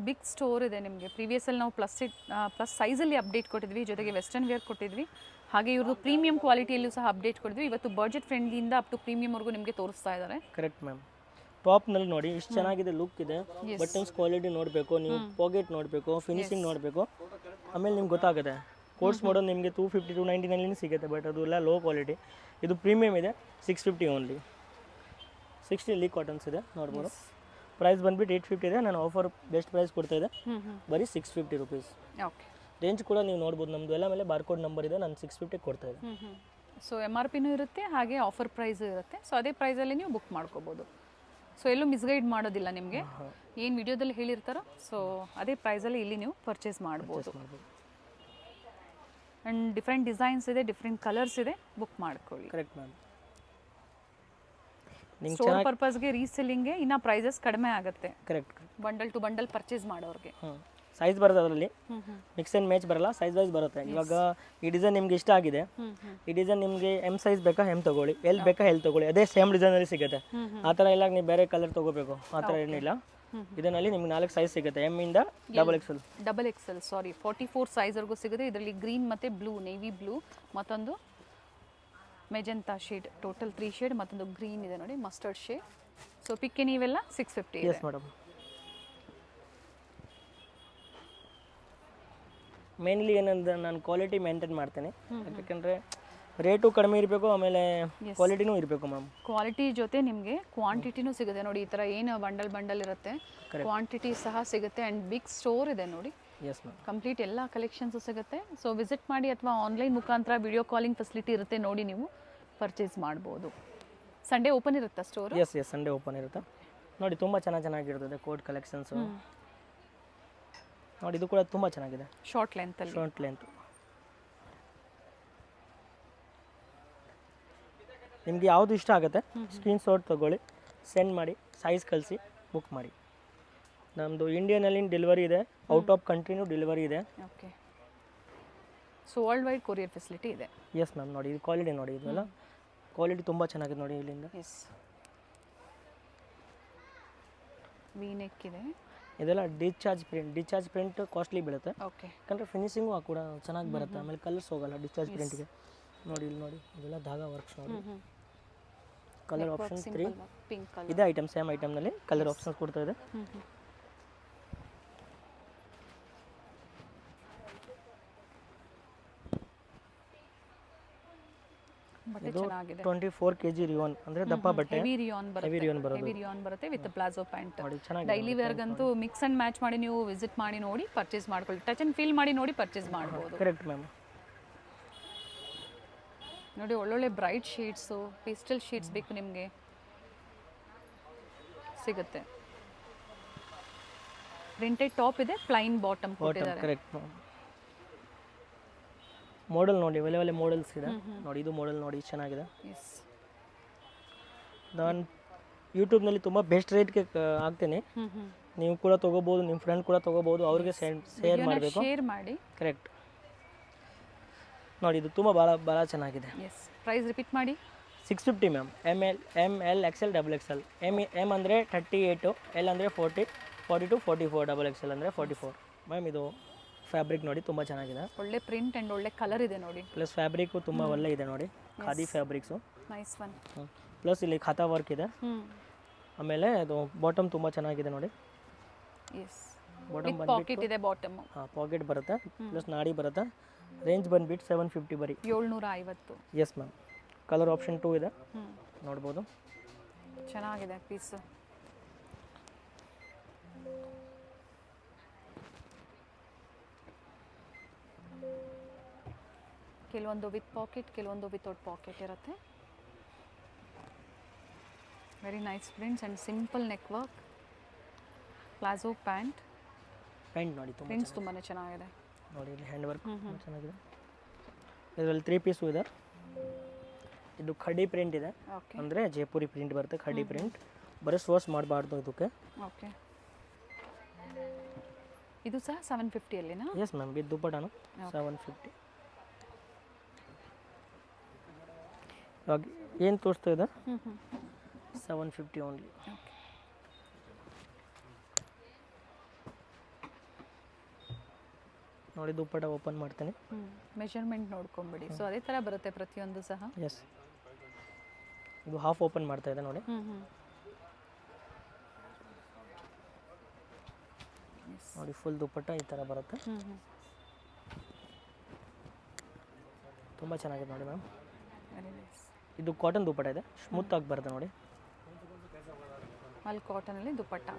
ಬಿಗ್ ಸ್ಟೋರ್ ಇದೆ ನಿಮಗೆ. ಪ್ರೀವಿಯಸಲ್ಲಿ ನಾವು ಪ್ಲಸ್ ಸೈಜಲ್ಲಿ ಅಪ್ಡೇಟ್ ಕೊಟ್ಟಿದ್ವಿ, ಜೊತೆಗೆ ವೆಸ್ಟರ್ನ್ ವೇರ್ ಕೊಟ್ಟಿದ್ವಿ. ಹಾಗೆ ಇವ್ರದ್ದು ಪ್ರೀಮಿಯಂ ಕ್ವಾಲಿಟಿಯಲ್ಲೂ ಸಹ ಅಪ್ಡೇಟ್ ಕೊಟ್ಟಿದ್ವಿ. ಇವತ್ತು ಬಜೆಟ್ ಫ್ರೆಂಡ್ಲಿಯಿಂದ ಅಪ್ ಟು ಪ್ರೀಮಿಯಂವರೆಗೂ ನಿಮಗೆ ತೋರಿಸ್ತಾ ಇದ್ದಾರೆ. Correct ma'am. ಟಾಪ್ನಲ್ಲಿ ನೋಡಿ ಇಷ್ಟು ಚೆನ್ನಾಗಿದೆ ಲುಕ್ ಇದೆ. ಬಟನ್ಸ್ ಕ್ವಾಲಿಟಿ ನೋಡಬೇಕು ನೀವು, ಪಾಕೆಟ್ ನೋಡಬೇಕು, ಫಿನಿಶಿಂಗ್ ನೋಡಬೇಕು. ಆಮೇಲೆ ನಿಮ್ಗೆ ಗೊತ್ತಾಗುತ್ತೆ. ಕೋರ್ಸ್ ಮಾಡೋದು ನಿಮಗೆ 250 299 ಸಿಗುತ್ತೆ. ಬಟ್ ಅದು ಎಲ್ಲ ಲೋ ಕ್ವಾಲಿಟಿ. ಇದು ಪ್ರೀಮಿಯಮ್ ಇದೆ. 650 ಓನ್ಲಿ. 60 ಲೀ ಕಾಟನ್ಸ್ ಇದೆ ನೋಡ್ಬೋದು. ಪ್ರೈಸ್ ಬಂದುಬಿಟ್ಟು 850 ಇದೆ. ನಾನು ಆಫರ್ ಬೆಸ್ಟ್ ಪ್ರೈಸ್ ಕೊಡ್ತಾ ಇದೆ. ಬರೀ 650 ರುಪೀಸ್. ಓಕೆ. ರೇಂಜ್ ಕೂಡ ನೀವು ನೋಡ್ಬೋದು. ನಮ್ಮದು ಎಲ್ಲ ಮೇಲೆ ಬಾರ್ಕೋಡ್ ನಂಬರ್ ಇದೆ. ನಾನು 650 ಕೊಡ್ತಾ ಇದೆ. ಸೊ MRPನೂ ಇರುತ್ತೆ, ಹಾಗೆ ಆಫರ್ ಪ್ರೈಸು ಇರುತ್ತೆ. ಸೊ ಅದೇ ಪ್ರೈಸಲ್ಲಿ ನೀವು ಬುಕ್ ಮಾಡ್ಕೋಬೋದು. ಸೊ ಎಲ್ಲೂ ಮಿಸ್ಗೈಡ್ ಮಾಡೋದಿಲ್ಲ ನಿಮಗೆ, ಏನು ವಿಡಿಯೋದಲ್ಲಿ ಹೇಳಿರ್ತಾರೋ ಸೊ ಅದೇ ಪ್ರೈಸಲ್ಲಿ ಇಲ್ಲಿ ನೀವು ಪರ್ಚೇಸ್ ಮಾಡ್ಬೋದು. ಆ್ಯಂಡ್ ಡಿಫ್ರೆಂಟ್ ಡಿಸೈನ್ಸ್ ಇದೆ, ಡಿಫ್ರೆಂಟ್ ಕಲರ್ಸ್ ಇದೆ, ಬುಕ್ ಮಾಡ್ಕೊಳ್ಳಿ. Correct ma'am. ಸ್ಟೋರ್ ಪರ್ಪಸ್ಗೆ ರೀಸೆಲ್ಲಿಂಗ್ಗೆ ಇನ್ನೂ ಪ್ರೈಸಸ್ ಕಡಿಮೆ ಆಗುತ್ತೆ. Correct. Bundle to bundle purchase ಮಾಡೋರಿಗೆ. ಸೈಜ್ ಬರುತ್ತೆ ಅದರಲ್ಲಿ, ಮಿಕ್ಸ್ ಆ್ಯಂಡ್ ಮ್ಯಾಚ್ ಬರಲ್ಲ, ಸೈಜ್ ವೈಸ್ ಬರುತ್ತೆ. ಇವಾಗ ಈ ಡಿಸೈನ್ ನಿಮ್ಗೆ ಇಷ್ಟ ಆಗಿದೆ, ಈ ಡಿಸೈನ್ ನಿಮಗೆ ಎಮ್ ಸೈಜ್ ಬೇಕಾ ಎಮ್ ತೊಗೊಳ್ಳಿ, ಎಲ್ ಬೇಕಾ ಎಲ್ ತೊಗೊಳ್ಳಿ, ಅದೇ ಸೇಮ್ ಡಿಸೈನಲ್ಲಿ ಸಿಗುತ್ತೆ. ಆ ಥರ ಇಲ್ಲ ನೀವು ಬೇರೆ ಕಲರ್ ತೊಗೋಬೇಕು ಆ ಥರ ಏನಿಲ್ಲ. ಇದರಲ್ಲಿ ನಿಮ್ಗೆ 4 ಸೈಜ್ ಸಿಗುತ್ತೆ, ಎಮ್ ಇಂದ ಡಬಲ್ ಎಕ್ಸೆಲ್ ಸಾರಿ 44 ಸೈಜ್ವರೆಗೂ ಸಿಗುತ್ತೆ. ಇದರಲ್ಲಿ ಗ್ರೀನ್ ಮತ್ತು ಬ್ಲೂ, ನೇವಿ ಬ್ಲೂ, ಮತ್ತೊಂದು ಮೆಜೆಂತಾ ಶೇಡ್, ಟೋಟಲ್ 3 ಶೇಡ್, ಮತ್ತೊಂದು ಗ್ರೀನ್ ಇದೆ ನೋಡಿ, ಮಸ್ಟರ್ಡ್ ಶೇಡ್. ಸೊ ಪಿಕ್ಕೆ ನೀವೆಲ್ಲ 650. Yes madam. ಮೇನ್ಲಿ ಏನಂದ್ರೆ ನಾನು ಕ್ವಾಲಿಟಿ ಮೇಂಟೈನ್ ಮಾಡ್ತೇನೆ, ಯಾಕಂದರೆ ರೇಟು ಕಡಿಮೆ ಇರಬೇಕು, ಆಮೇಲೆ ಕ್ವಾಲಿಟಿನೂ ಇರಬೇಕು ಮ್ಯಾಮ್. ಕ್ವಾಲಿಟಿ ಜೊತೆ ನಿಮಗೆ ಕ್ವಾಂಟಿಟಿನೂ ಸಿಗುತ್ತೆ ನೋಡಿ. ಈ ಥರ ಏನು ಬಂಡಲ್ ಇರುತ್ತೆ, ಕ್ವಾಂಟಿಟಿ ಸಹ ಸಿಗುತ್ತೆ. ಆ್ಯಂಡ್ ಬಿಗ್ ಸ್ಟೋರ್ ಇದೆ ನೋಡಿ. Yes ma'am. ಕಂಪ್ಲೀಟ್ ಎಲ್ಲ ಕಲೆಕ್ಷನ್ಸು ಸಿಗುತ್ತೆ. ಸೊ ವಿಸಿಟ್ ಮಾಡಿ ಅಥವಾ ಆನ್ಲೈನ್ ಮುಖಾಂತರ ವಿಡಿಯೋ ಕಾಲಿಂಗ್ ಫೆಸಿಲಿಟಿ ಇರುತ್ತೆ, ನೋಡಿ ನೀವು ಪರ್ಚೇಸ್ ಮಾಡ್ಬೋದು. ಸಂಡೇ ಓಪನ್ ಇರುತ್ತಾ ಸ್ಟೋರ್? ಎಸ್ ಸಂಡೇ ಓಪನ್ ಇರುತ್ತೆ ನೋಡಿ. ತುಂಬ ಚೆನ್ನಾಗಿರ್ತದೆ ಕೋಟ್ ಕಲೆಕ್ಷನ್ಸು ನೋಡಿ. ಇದು ಕೂಡ ತುಂಬ ಚೆನ್ನಾಗಿದೆ, ಶಾರ್ಟ್ ಲೆಂತ್. ನಿಮಗೆ ಯಾವುದು ಇಷ್ಟ ಆಗುತ್ತೆ ಸ್ಕ್ರೀನ್ಶಾಟ್ ತೊಗೊಳ್ಳಿ, ಸೆಂಡ್ ಮಾಡಿ, ಸೈಜ್ ಕಳಿಸಿ, ಬುಕ್ ಮಾಡಿ. ನಮ್ಮದು ಇಂಡಿಯಾನಲ್ಲಿ ಡೆಲಿವರಿ ಇದೆ, ಔಟ್ ಆಫ್ ಕಂಟ್ರಿನೂ ಡೆಲಿವರಿ ಇದೆ. Okay. So world wide courier facility ಇದೆ. Yes ma'am. ನೋಡಿ ಇದು ಕ್ವಾಲಿಟಿ ನೋಡಿ, ಇದೆಲ್ಲ ಕ್ವಾಲಿಟಿ ತುಂಬ ಚೆನ್ನಾಗಿದೆ ನೋಡಿ ಇಲ್ಲಿಂದ. ಎಸ್. ವಿ ನೆಕ್ ಇದೆ. ಇದೆಲ್ಲ ಡಿಸ್ಚಾರ್ಜ್ ಪ್ರಿಂಟ್ ಕಾಸ್ಟ್ಲಿ ಬೀಳುತ್ತೆ. ಓಕೆ. ಯಾಕಂದರೆ ಫಿನಿಶಿಂಗು ಕೂಡ ಚೆನ್ನಾಗಿ ಬರುತ್ತೆ, ಆಮೇಲೆ ಕಲರ್ಸ್ ಹೋಗಲ್ಲ ಡಿಸ್ಚಾರ್ಜ್ ಪ್ರಿಂಟಿಗೆ. ನೋಡಿ ಇಲ್ಲಿ ನೋಡಿ, ಇದೆಲ್ಲ ಧಾಗಾ ವರ್ಕ್ಸ್ ನೋಡಿ. ಕಲರ್ ಆಪ್ಷನ್ 3 ಇದೆ. ಐಟಮ್ ಸೇಮ್ ಐಟಮ್ನಲ್ಲಿ ಕಲರ್ ಆಪ್ಷನ್ಸ್ ಕೊಡ್ತಾ ಇದೆ. ಬಟ್ಟೆ ಚೆನ್ನಾಗಿದೆ. 24 kg ರಿಯಾನ್ ಅಂದರೆ ದಪ್ಪ ಬಟ್ಟೆ, ಹೆವಿ ರಿಯಾನ್ ಬರುತ್ತೆ ವಿತ್ ಪ್ಲಾಜೋ ಪ್ಯಾಂಟ್. ನೋಡಿ ಚೆನ್ನಾಗಿ ಡೈಲಿ ವೇರ್ಗಂತೂ ಮಿಕ್ಸ್ ಆ್ಯಂಡ್ ಮ್ಯಾಚ್ ಮಾಡಿ ನೀವು ವಿಸಿಟ್ ಮಾಡಿ ನೋಡಿ ಪರ್ಚೇಸ್ ಮಾಡ್ಕೊಳ್ಳಿ. ಟಚ್ ಆ್ಯಂಡ್ ಫೀಲ್ ಮಾಡಿ ನೋಡಿ ಪರ್ಚೇಸ್ ಮಾಡ್ಬೋದು. Correct ma'am. ನೋಡಿ ಒಳ್ಳೊಳ್ಳೆ ಬ್ರೈಟ್ ಶೇಡ್ಸು, ಪೇಸ್ಟಲ್ ಶೇಡ್ಸ್ ಬೇಕು ನಿಮಗೆ ಸಿಗುತ್ತೆ. ಪ್ರಿಂಟೆಡ್ ಟಾಪ್ ಇದೆ, ಪ್ಲೈನ್ ಬಾಟಮ್ ಕೊಟ್ಟಿದ್ದಾರೆ. Correct ma'am. ಮಾಡೆಲ್ ನೋಡಿ, ಒಳ್ಳೆ ಮಾಡೆಲ್ಸ್ ಇದೆ ನೋಡಿ. ಇದು ಮಾಡೆಲ್ ನೋಡಿ ಚೆನ್ನಾಗಿದೆ. ಎಸ್. ನಾನು ಯೂಟ್ಯೂಬ್ನಲ್ಲಿ ತುಂಬ ಬೆಸ್ಟ್ ರೇಟ್ಗೆ ಹಾಕ್ತೇನೆ, ನೀವು ಕೂಡ ತೊಗೋಬೋದು, ನಿಮ್ಮ ಫ್ರೆಂಡ್ ಕೂಡ ತೊಗೋಬೋದು, ಅವ್ರಿಗೆ ಶೇರ್ ಮಾಡಬೇಕು. ಶೇರ್ ಮಾಡಿ. ಕರೆಕ್ಟ್ ನೋಡಿ. ಇದು ತುಂಬ ಭಾಳ ಚೆನ್ನಾಗಿದೆ. ಎಸ್. ಪ್ರೈಸ್ ರಿಪೀಟ್ ಮಾಡಿ. 650 ma'am. M L XL XXL. M ಅಂದರೆ 38, ಎಲ್ ಅಂದರೆ 40, 42, 44, XXL ಅಂದರೆ 44 ಮ್ಯಾಮ್. ಇದು ಫ್ಯಾಬ್ರಿಕ್ ನೋಡಿ ತುಂಬ ಚೆನ್ನಾಗಿದೆ, ಒಳ್ಳೆ ಪ್ರಿಂಟ್ ಆ್ಯಂಡ್ ಒಳ್ಳೆ ಕಲರ್ ಇದೆ ನೋಡಿ. ಪ್ಲಸ್ ಫ್ಯಾಬ್ರಿಕ್ಕು ತುಂಬ ಒಳ್ಳೆ ಇದೆ ನೋಡಿ, khadi fabrics. Nice one. Plus ಇಲ್ಲಿ ಖಾತಾ ವರ್ಕ್ ಇದೆ. ಆಮೇಲೆ ಅದು ಬಾಟಮ್ ತುಂಬ ಚೆನ್ನಾಗಿದೆ ನೋಡಿ. ಎಸ್. ಬಾಟಮ್ ಪಾಕೆಟ್ ಇದೆ, ಬಾಟಮ್. ಹಾಂ, ಪಾಕೆಟ್ ಬರುತ್ತೆ, ಪ್ಲಸ್ ನಾಡಿ ಬರುತ್ತೆ. ರೇಂಜ್ ಬಂದುಬಿಟ್ಟು 750 ಬರೀ, 750. Yes ma'am. ಕಲರ್ ಆಪ್ಷನ್ 2 ಇದೆ, ನೋಡ್ಬೋದು. ಚೆನ್ನಾಗಿದೆ ಪೀಸು. ಕೆಲವೊಂದು ವಿತ್ ಪಾಕೆಟ್, ಕೆಲವೊಂದು ವಿತೌಟ್ ಪಾಕೆಟ್ ಇರುತ್ತೆ. Very nice prints and simple neck work, palazzo pant ನೋಡಿ. ಪ್ರಿಂಟ್ಸ್ ತುಂಬಾ ಚೆನ್ನಾಗಿದೆ ನೋಡಿ. ಇಲ್ಲಿ ಹ್ಯಾಂಡ್ ವರ್ಕ್ ಚೆನ್ನಾಗಿದೆ. ಇದರಲ್ಲಿ 3 ಪೀಸು ಇದೆ. ಇದು ಖಡ್ಡಿ ಪ್ರಿಂಟ್ ಇದೆ, ಅಂದರೆ ಜೈಪುರಿ ಪ್ರಿಂಟ್ ಬರುತ್ತೆ. ಖಡ್ಡಿ ಪ್ರಿಂಟ್ ಬರೀ ಸೋರ್ಸ್ ಮಾಡಬಾರ್ದು ಇದಕ್ಕೆ. ಓಕೆ. ಇದು ಸಹ 750 ಅಲ್ಲಿನಾ? Yes ma'am. ವಿತ್ ದುಪ್ಪಟಾನು 750. ಇವಾಗ ಏನು ತೋರಿಸ್ತಾ ಇದೆ 750 ಓನ್ಲಿ. ನೋಡಿ ದುಪ್ಪಟ ಓಪನ್ ಮಾಡ್ತೇನೆ. ಮೆಜರ್ಮೆಂಟ್ ನೋಡ್ಕೊಂಬಿಡಿ. ಸೊ ಅದೇ ಥರ ಬರುತ್ತೆ ಪ್ರತಿಯೊಂದು ಸಹ. ಎಸ್. ಇದು ಹಾಫ್ ಓಪನ್ ಮಾಡ್ತಾ ಇದೆ ನೋಡಿ. ನೋಡಿ ಫುಲ್ ದುಪ್ಪಟ್ಟ ಈ ಥರ ಬರುತ್ತೆ. ತುಂಬ ಚೆನ್ನಾಗಿದೆ ನೋಡಿ ಮ್ಯಾಮ್. ಇದು ಕಾಟನ್ ದುಪ್ಪಟ್ಟ ಇದೆ, ಸ್ಮೂತ್ ಆಗಿ ಬರುತ್ತೆ ನೋಡಿ. ಅಲ್ಲಿ ಕಾಟನಲ್ಲಿ ದುಪ್ಪಟ್ಟ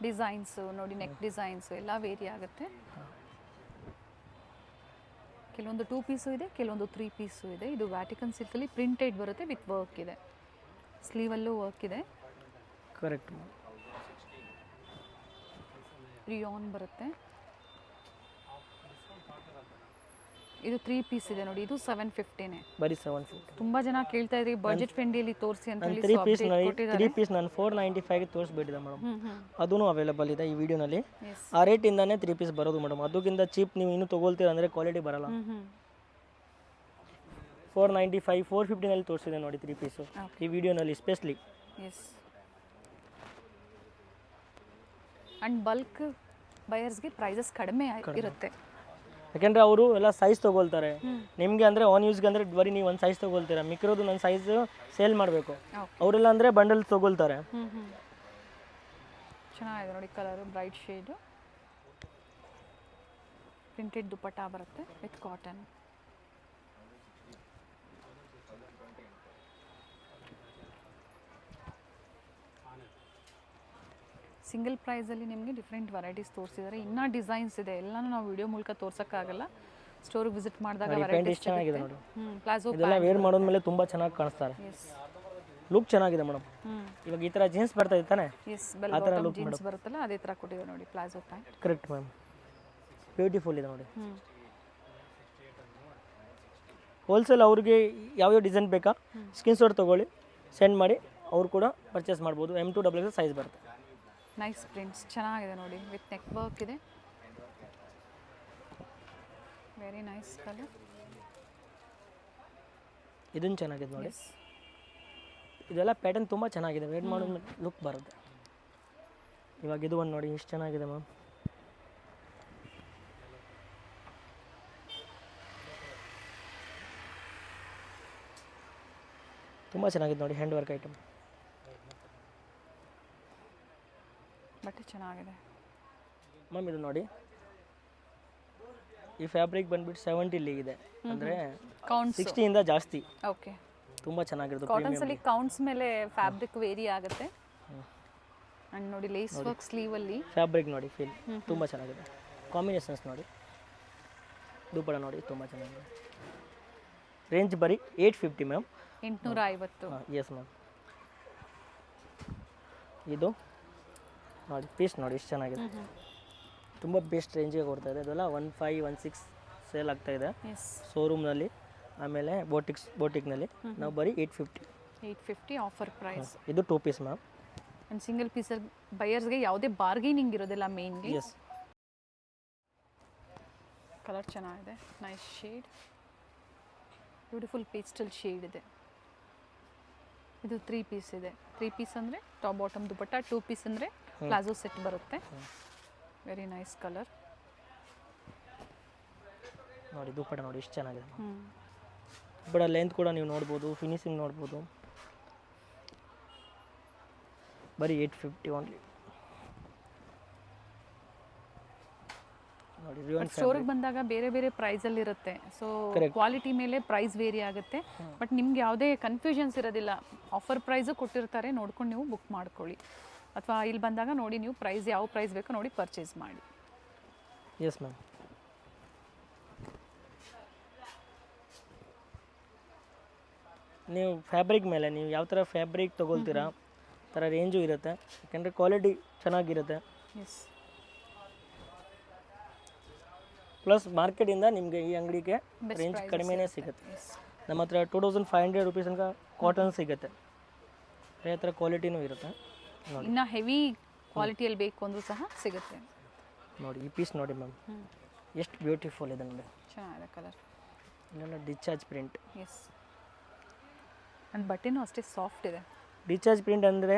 ಡಿಸೈನ್ಸು ನೋಡಿ, ನೆಕ್ ಡಿಸೈನ್ಸು ಎಲ್ಲ ವೇರಿ ಆಗುತ್ತೆ. ಕೆಲವೊಂದು 2 ಪೀಸು ಇದೆ, ಕೆಲವೊಂದು 3 ಪೀಸು ಇದೆ. ಇದು ವ್ಯಾಟಿಕನ್ ಸಿಲ್ಕಲ್ಲಿ ಪ್ರಿಂಟೆಡ್ ಬರುತ್ತೆ ವಿತ್ ವರ್ಕ್ ಇದೆ. ಸ್ಲೀವಲ್ಲೂ ವರ್ಕ್ ಇದೆ. ಕರೆಕ್ಟ್. ರಿಯಾನ್ ಬರುತ್ತೆ. ಇದು 3 ಪೀಸ್ ಇದೆ ನೋಡಿ, ಇದು 750ನೇ. ಬರೀ 750. ತುಂಬಾ ಜನ ಕೇಳ್ತಾ ಇದ್ರಿ ಬಜೆಟ್ ಫ್ರೆಂಡ್ಲಿ ತೋರಿಸಿ ಅಂತ ಹೇಳಿ. 3 ಪೀಸ್ ನೋಡಿ, 3 ಪೀಸ್ ನಾನು 495ಗೆ ತೋರಿಸ್ಬಿಟ್ಟಿದೆ ಮೇಡಮ್. ಅದೂ ಅವೈಲೇಬಲ್ ಇದೆ ಈ ವಿಡಿಯೋನಲ್ಲಿ. ಆ ರೇಟಿಂದಾನೇ 3 ಪೀಸ್ ಬರೋದು ಮೇಡಮ್. ಅದಕ್ಕಿಂತ ಚೀಪ್ ನೀವು ಇನ್ನೂ ತೊಗೊಳ್ತೀರ ಅಂದರೆ ಕ್ವಾಲಿಟಿ ಬರಲ್ಲ. 495 450ನಲ್ಲಿ ತೋರಿಸಿದೆ ನೋಡಿ 3 ಪೀಸು ಈ ವಿಡಿಯೋನಲ್ಲಿ ಸ್ಪೆಷಲಿ. ಎಸ್. ಆ್ಯಂಡ್ ಬಲ್ಕ್ ಬಯರ್ಸ್ಗೆ ಪ್ರೈಸಸ್ ಕಡಿಮೆ ಇರುತ್ತೆ, ಯಾಕೆಂದರೆ ಅವರು ಎಲ್ಲ ಸೈಜ್ ತೊಗೊಳ್ತಾರೆ. ನಿಮಗೆ ಅಂದರೆ ಆನ್ ಯೂಸ್ಗೆ ಅಂದರೆ ಬರೀ ನೀವು ಒಂದು ಸೈಜ್ ತೊಗೊಳ್ತೀರಾ, ಮಿಕ್ಕಿರೋದು ನನ್ನ ಸೈಜ್ ಸೇಲ್ ಮಾಡಬೇಕು. ಅವರೆಲ್ಲ ಅಂದರೆ ಬಂಡಲ್ ತೊಗೊಳ್ತಾರೆ. ಚೆನ್ನಾಗಿದೆ ನೋಡಿ colour, bright shade. Printed dupatta ಬರುತ್ತೆ ವಿತ್ ಕಾಟನ್. ಸಿಂಗಲ್ ಪ್ರೈಸಲ್ಲಿ ನಿಮಗೆ ಡಿಫ್ರೆಂಟ್ ವೆರೈಟೀಸ್ ತೋರಿಸಿದ್ದಾರೆ. ಇನ್ನೂ ಡಿಸೈನ್ಸ್ ಇದೆ, ಎಲ್ಲನೂ ನಾವು ವಿಡಿಯೋ ಮೂಲಕ ತೋರ್ಸೋಕ್ಕಾಗಲ್ಲ. ಸ್ಟೋರಿಗೆ ವಿಸಿಟ್ ಮಾಡಿದಾಗ ವೆರೈಟೀಸ್ ಚೆನ್ನಾಗಿದೆ ನೋಡಿ. ಪ್ಲಾಜೋ ಇದೆಲ್ಲ ವೇರ್ ಮಾಡೋದ್ಮೇಲೆ ತುಂಬ ಚೆನ್ನಾಗಿ ಕಾಣಿಸ್ತಾರೆ. ಲುಕ್ ಚೆನ್ನಾಗಿದೆ ಮೇಡಮ್. ಇವಾಗ ಈ ಥರ ಜೀನ್ಸ್ ಬರ್ತಾ ಇದೆ ತಾನೆ? ಎಸ್, ಬೆಲ್ ಬಾಟಮ್ ಜೀನ್ಸ್ ಬರುತ್ತಲ್ಲ ಅದೇ ಥರ ಕೊಟ್ಟಿದ್ದಾರೆ ನೋಡಿ, palazzo pant. Correct ma'am, beautiful ಇದೆ ನೋಡಿ. ಹೋಲ್ಸೇಲ್ ಅವ್ರಿಗೆ ಯಾವ್ಯಾವ ಡಿಸೈನ್ ಬೇಕಾ ಸ್ಕ್ರೀನ್ ಶಾಟ್ ತೊಗೊಳ್ಳಿ, ಸೆಂಡ್ ಮಾಡಿ, ಅವ್ರು ಕೂಡ ಪರ್ಚೇಸ್ ಮಾಡ್ಬೋದು. M2 XXL ಸೈಜ್ ಬರುತ್ತೆ. ನೈಸ್ ಪ್ರಿಂಟ್ಸ್ ಚೆನ್ನಾಗಿದೆ ನೋಡಿ, ವಿತ್ ನೆಕ್ ವರ್ಕ್ ಇದೆ. Very nice colour. ಇದನ್ನು ಚೆನ್ನಾಗಿದೆ ನೋಡಿ. ಇದೆಲ್ಲ ಪ್ಯಾಟರ್ನ್ ತುಂಬ ಚೆನ್ನಾಗಿದೆ, ವೇರ್ ಮಾಡೋದು ಲುಕ್ ಬರುತ್ತೆ. ಇವಾಗ ಇದು ಒಂದು ನೋಡಿ ಎಷ್ಟು ಚೆನ್ನಾಗಿದೆ ಮ್ಯಾಮ್. ತುಂಬ ಚೆನ್ನಾಗಿದೆ ನೋಡಿ, ಹ್ಯಾಂಡ್ ವರ್ಕ್ ಐಟಮ್. ಬಟ್ಟೆ ಚೆನ್ನಾಗಿದೆ ಮ್ಯಾಮ್. ಇದು ನೋಡಿ, ಈ ಫ್ಯಾಬ್ರಿಕ್ ಬಂದ್ಬಿಟ್ಟು 70 ಇದೆ, ಅಂದರೆ 60ಇಂದ ಜಾಸ್ತಿ. ಓಕೆ, ತುಂಬ ಚೆನ್ನಾಗಿರೋದು. ಕಾಟನ್ಸ್ ಅಲ್ಲಿ ಕೌಂಟ್ಸ್ ಮೇಲೆ ಫ್ಯಾಬ್ರಿಕ್ ವೇರಿ ಆಗುತ್ತೆ. ಅಂಡ್ ನೋಡಿ ಲೇಸ್ ವರ್ಕ್ ಸ್ಲೀವ್ ಅಲ್ಲಿ ಫ್ಯಾಬ್ರಿಕ್ ನೋಡಿ, ಫೀಲ್ ತುಂಬ ಚೆನ್ನಾಗಿದೆ. ಕಾಂಬಿನೇಷನ್ಸ್ ನೋಡಿ, ದುಪಟ್ಟ ನೋಡಿ ತುಂಬ ಚೆನ್ನಾಗಿದೆ. ರೇಂಜ್ ಬರೀ 850 ಮ್ಯಾಮ್. 850. Yes ma'am. ಇದು ನೋಡಿ ಪೀಸ್ ನೋಡಿ ಎಷ್ಟು ಚೆನ್ನಾಗಿದೆ, ತುಂಬ ಬೆಸ್ಟ್ ರೇಂಜಿಗೆ ಕೊಡ್ತಾ ಇದೆ. ಇದೆಲ್ಲ 1516 ಸೇಲ್ ಆಗ್ತಾ ಇದೆ ಶೋರೂಮ್ನಲ್ಲಿ. ಆಮೇಲೆ ಬೋಟಿಕ್ನಲ್ಲಿ ನಾವು ಬರೀ 850 ಆಫರ್ ಪ್ರೈಸ್. ಇದು 2 piece ma'am. And single piece ಬಯರ್ಸ್ಗೆ ಯಾವುದೇ ಬಾರ್ಗೇನಿಂಗ್ ಇರೋದಿಲ್ಲ ಮೇನ್ಲಿ. ಎಸ್. ಕಲರ್ ಚೆನ್ನಾಗಿದೆ, nice shade, beautiful pastel shade ಇದೆ. ಇದು 3 ಪೀಸ್ ಇದೆ. 3 ಪೀಸ್ ಅಂದರೆ ಟಾಪ್ ಬಾಟಮ್ ದುಪಟ್ಟ, 2 ಪೀಸ್ ಅಂದರೆ ಪ್ಲಾಜೋ ಸೆಟ್ ಬರುತ್ತೆ. ವೆರಿ ನೈಸ್ ಕಲರ್ ನೋಡಿ. ದುಪಟ್ಟ ನೋಡಿ ಎಷ್ಟು ಚೆನ್ನಾಗಿದೆ. ದುಪಟ್ಟ ಲೆಂತ್ ಕೂಡ ನೀವು ನೋಡ್ಬೋದು, ಫಿನಿಶಿಂಗ್ ನೋಡ್ಬೋದು. ಬರೀ 850 ಓನ್ಲಿ ನೋಡಿ. ಸ್ಟೋರಿಗೆ ಬಂದಾಗ ಬೇರೆ ಬೇರೆ ಪ್ರೈಸಲ್ಲಿ ಇರುತ್ತೆ, ಸೊ ಕ್ವಾಲಿಟಿ ಮೇಲೆ ಪ್ರೈಸ್ ವೇರಿ ಆಗುತ್ತೆ. ಬಟ್ ನಿಮ್ಗೆ ಯಾವುದೇ ಕನ್ಫ್ಯೂಷನ್ಸ್ ಇರೋದಿಲ್ಲ, ಆಫರ್ ಪ್ರೈಸು ಕೊಟ್ಟಿರ್ತಾರೆ, ನೋಡ್ಕೊಂಡು ನೀವು ಬುಕ್ ಮಾಡ್ಕೊಳ್ಳಿ. ಅಥವಾ ಇಲ್ಲಿ ಬಂದಾಗ ನೋಡಿ ನೀವು ಪ್ರೈಸ್ ಯಾವ ಪ್ರೈಸ್ ಬೇಕೋ ನೋಡಿ ಪರ್ಚೇಸ್ ಮಾಡಿ. Yes ma'am. ನೀವು ಫ್ಯಾಬ್ರಿಕ್ ಮೇಲೆ ನೀವು ಯಾವ ಥರ ಫ್ಯಾಬ್ರಿಕ್ ತೊಗೊಳ್ತೀರಾ ಥರ ರೇಂಜು ಇರುತ್ತೆ, ಯಾಕೆಂದರೆ ಕ್ವಾಲಿಟಿ ಚೆನ್ನಾಗಿರುತ್ತೆ. ಎಸ್. ಪ್ಲಸ್ ಮಾರ್ಕೆಟಿಂದ ನಿಮಗೆ ಈ ಅಂಗಡಿಗೆ ರೇಂಜ್ ಕಡಿಮೆನೇ ಸಿಗುತ್ತೆ. ನಮ್ಮ ಹತ್ರ 2500 ರುಪೀಸ್ ತನಕ ಕಾಟನ್ ಸಿಗುತ್ತೆ. ಅದೇ ಥರ ಕ್ವಾಲಿಟಿನೂ ಇರುತ್ತೆ. ಇನ್ನು ಹೆವಿ ಕ್ವಾಲಿಟಿಯಲ್ಲಿ ಬೇಕು ಅಂದರೂ ಸಹ ಸಿಗುತ್ತೆ ನೋಡಿ. ಈ ಪೀಸ್ ನೋಡಿ ಮ್ಯಾಮ್, ಎಷ್ಟು ಬ್ಯೂಟಿಫುಲ್ ಇದೆ ನೋಡಿ, ಚೆನ್ನಾಗಿದೆ ಕಲರ್. ಇದೆಲ್ಲ ಡಿಸ್ಚಾರ್ಜ್ ಪ್ರಿಂಟ್. ಎಸ್. ಆ್ಯಂಡ್ ಬಟ್ಟೆನೂ ಅಷ್ಟೇ ಸಾಫ್ಟ್ ಇದೆ. ಡಿಸ್ಚಾರ್ಜ್ ಪ್ರಿಂಟ್ ಅಂದರೆ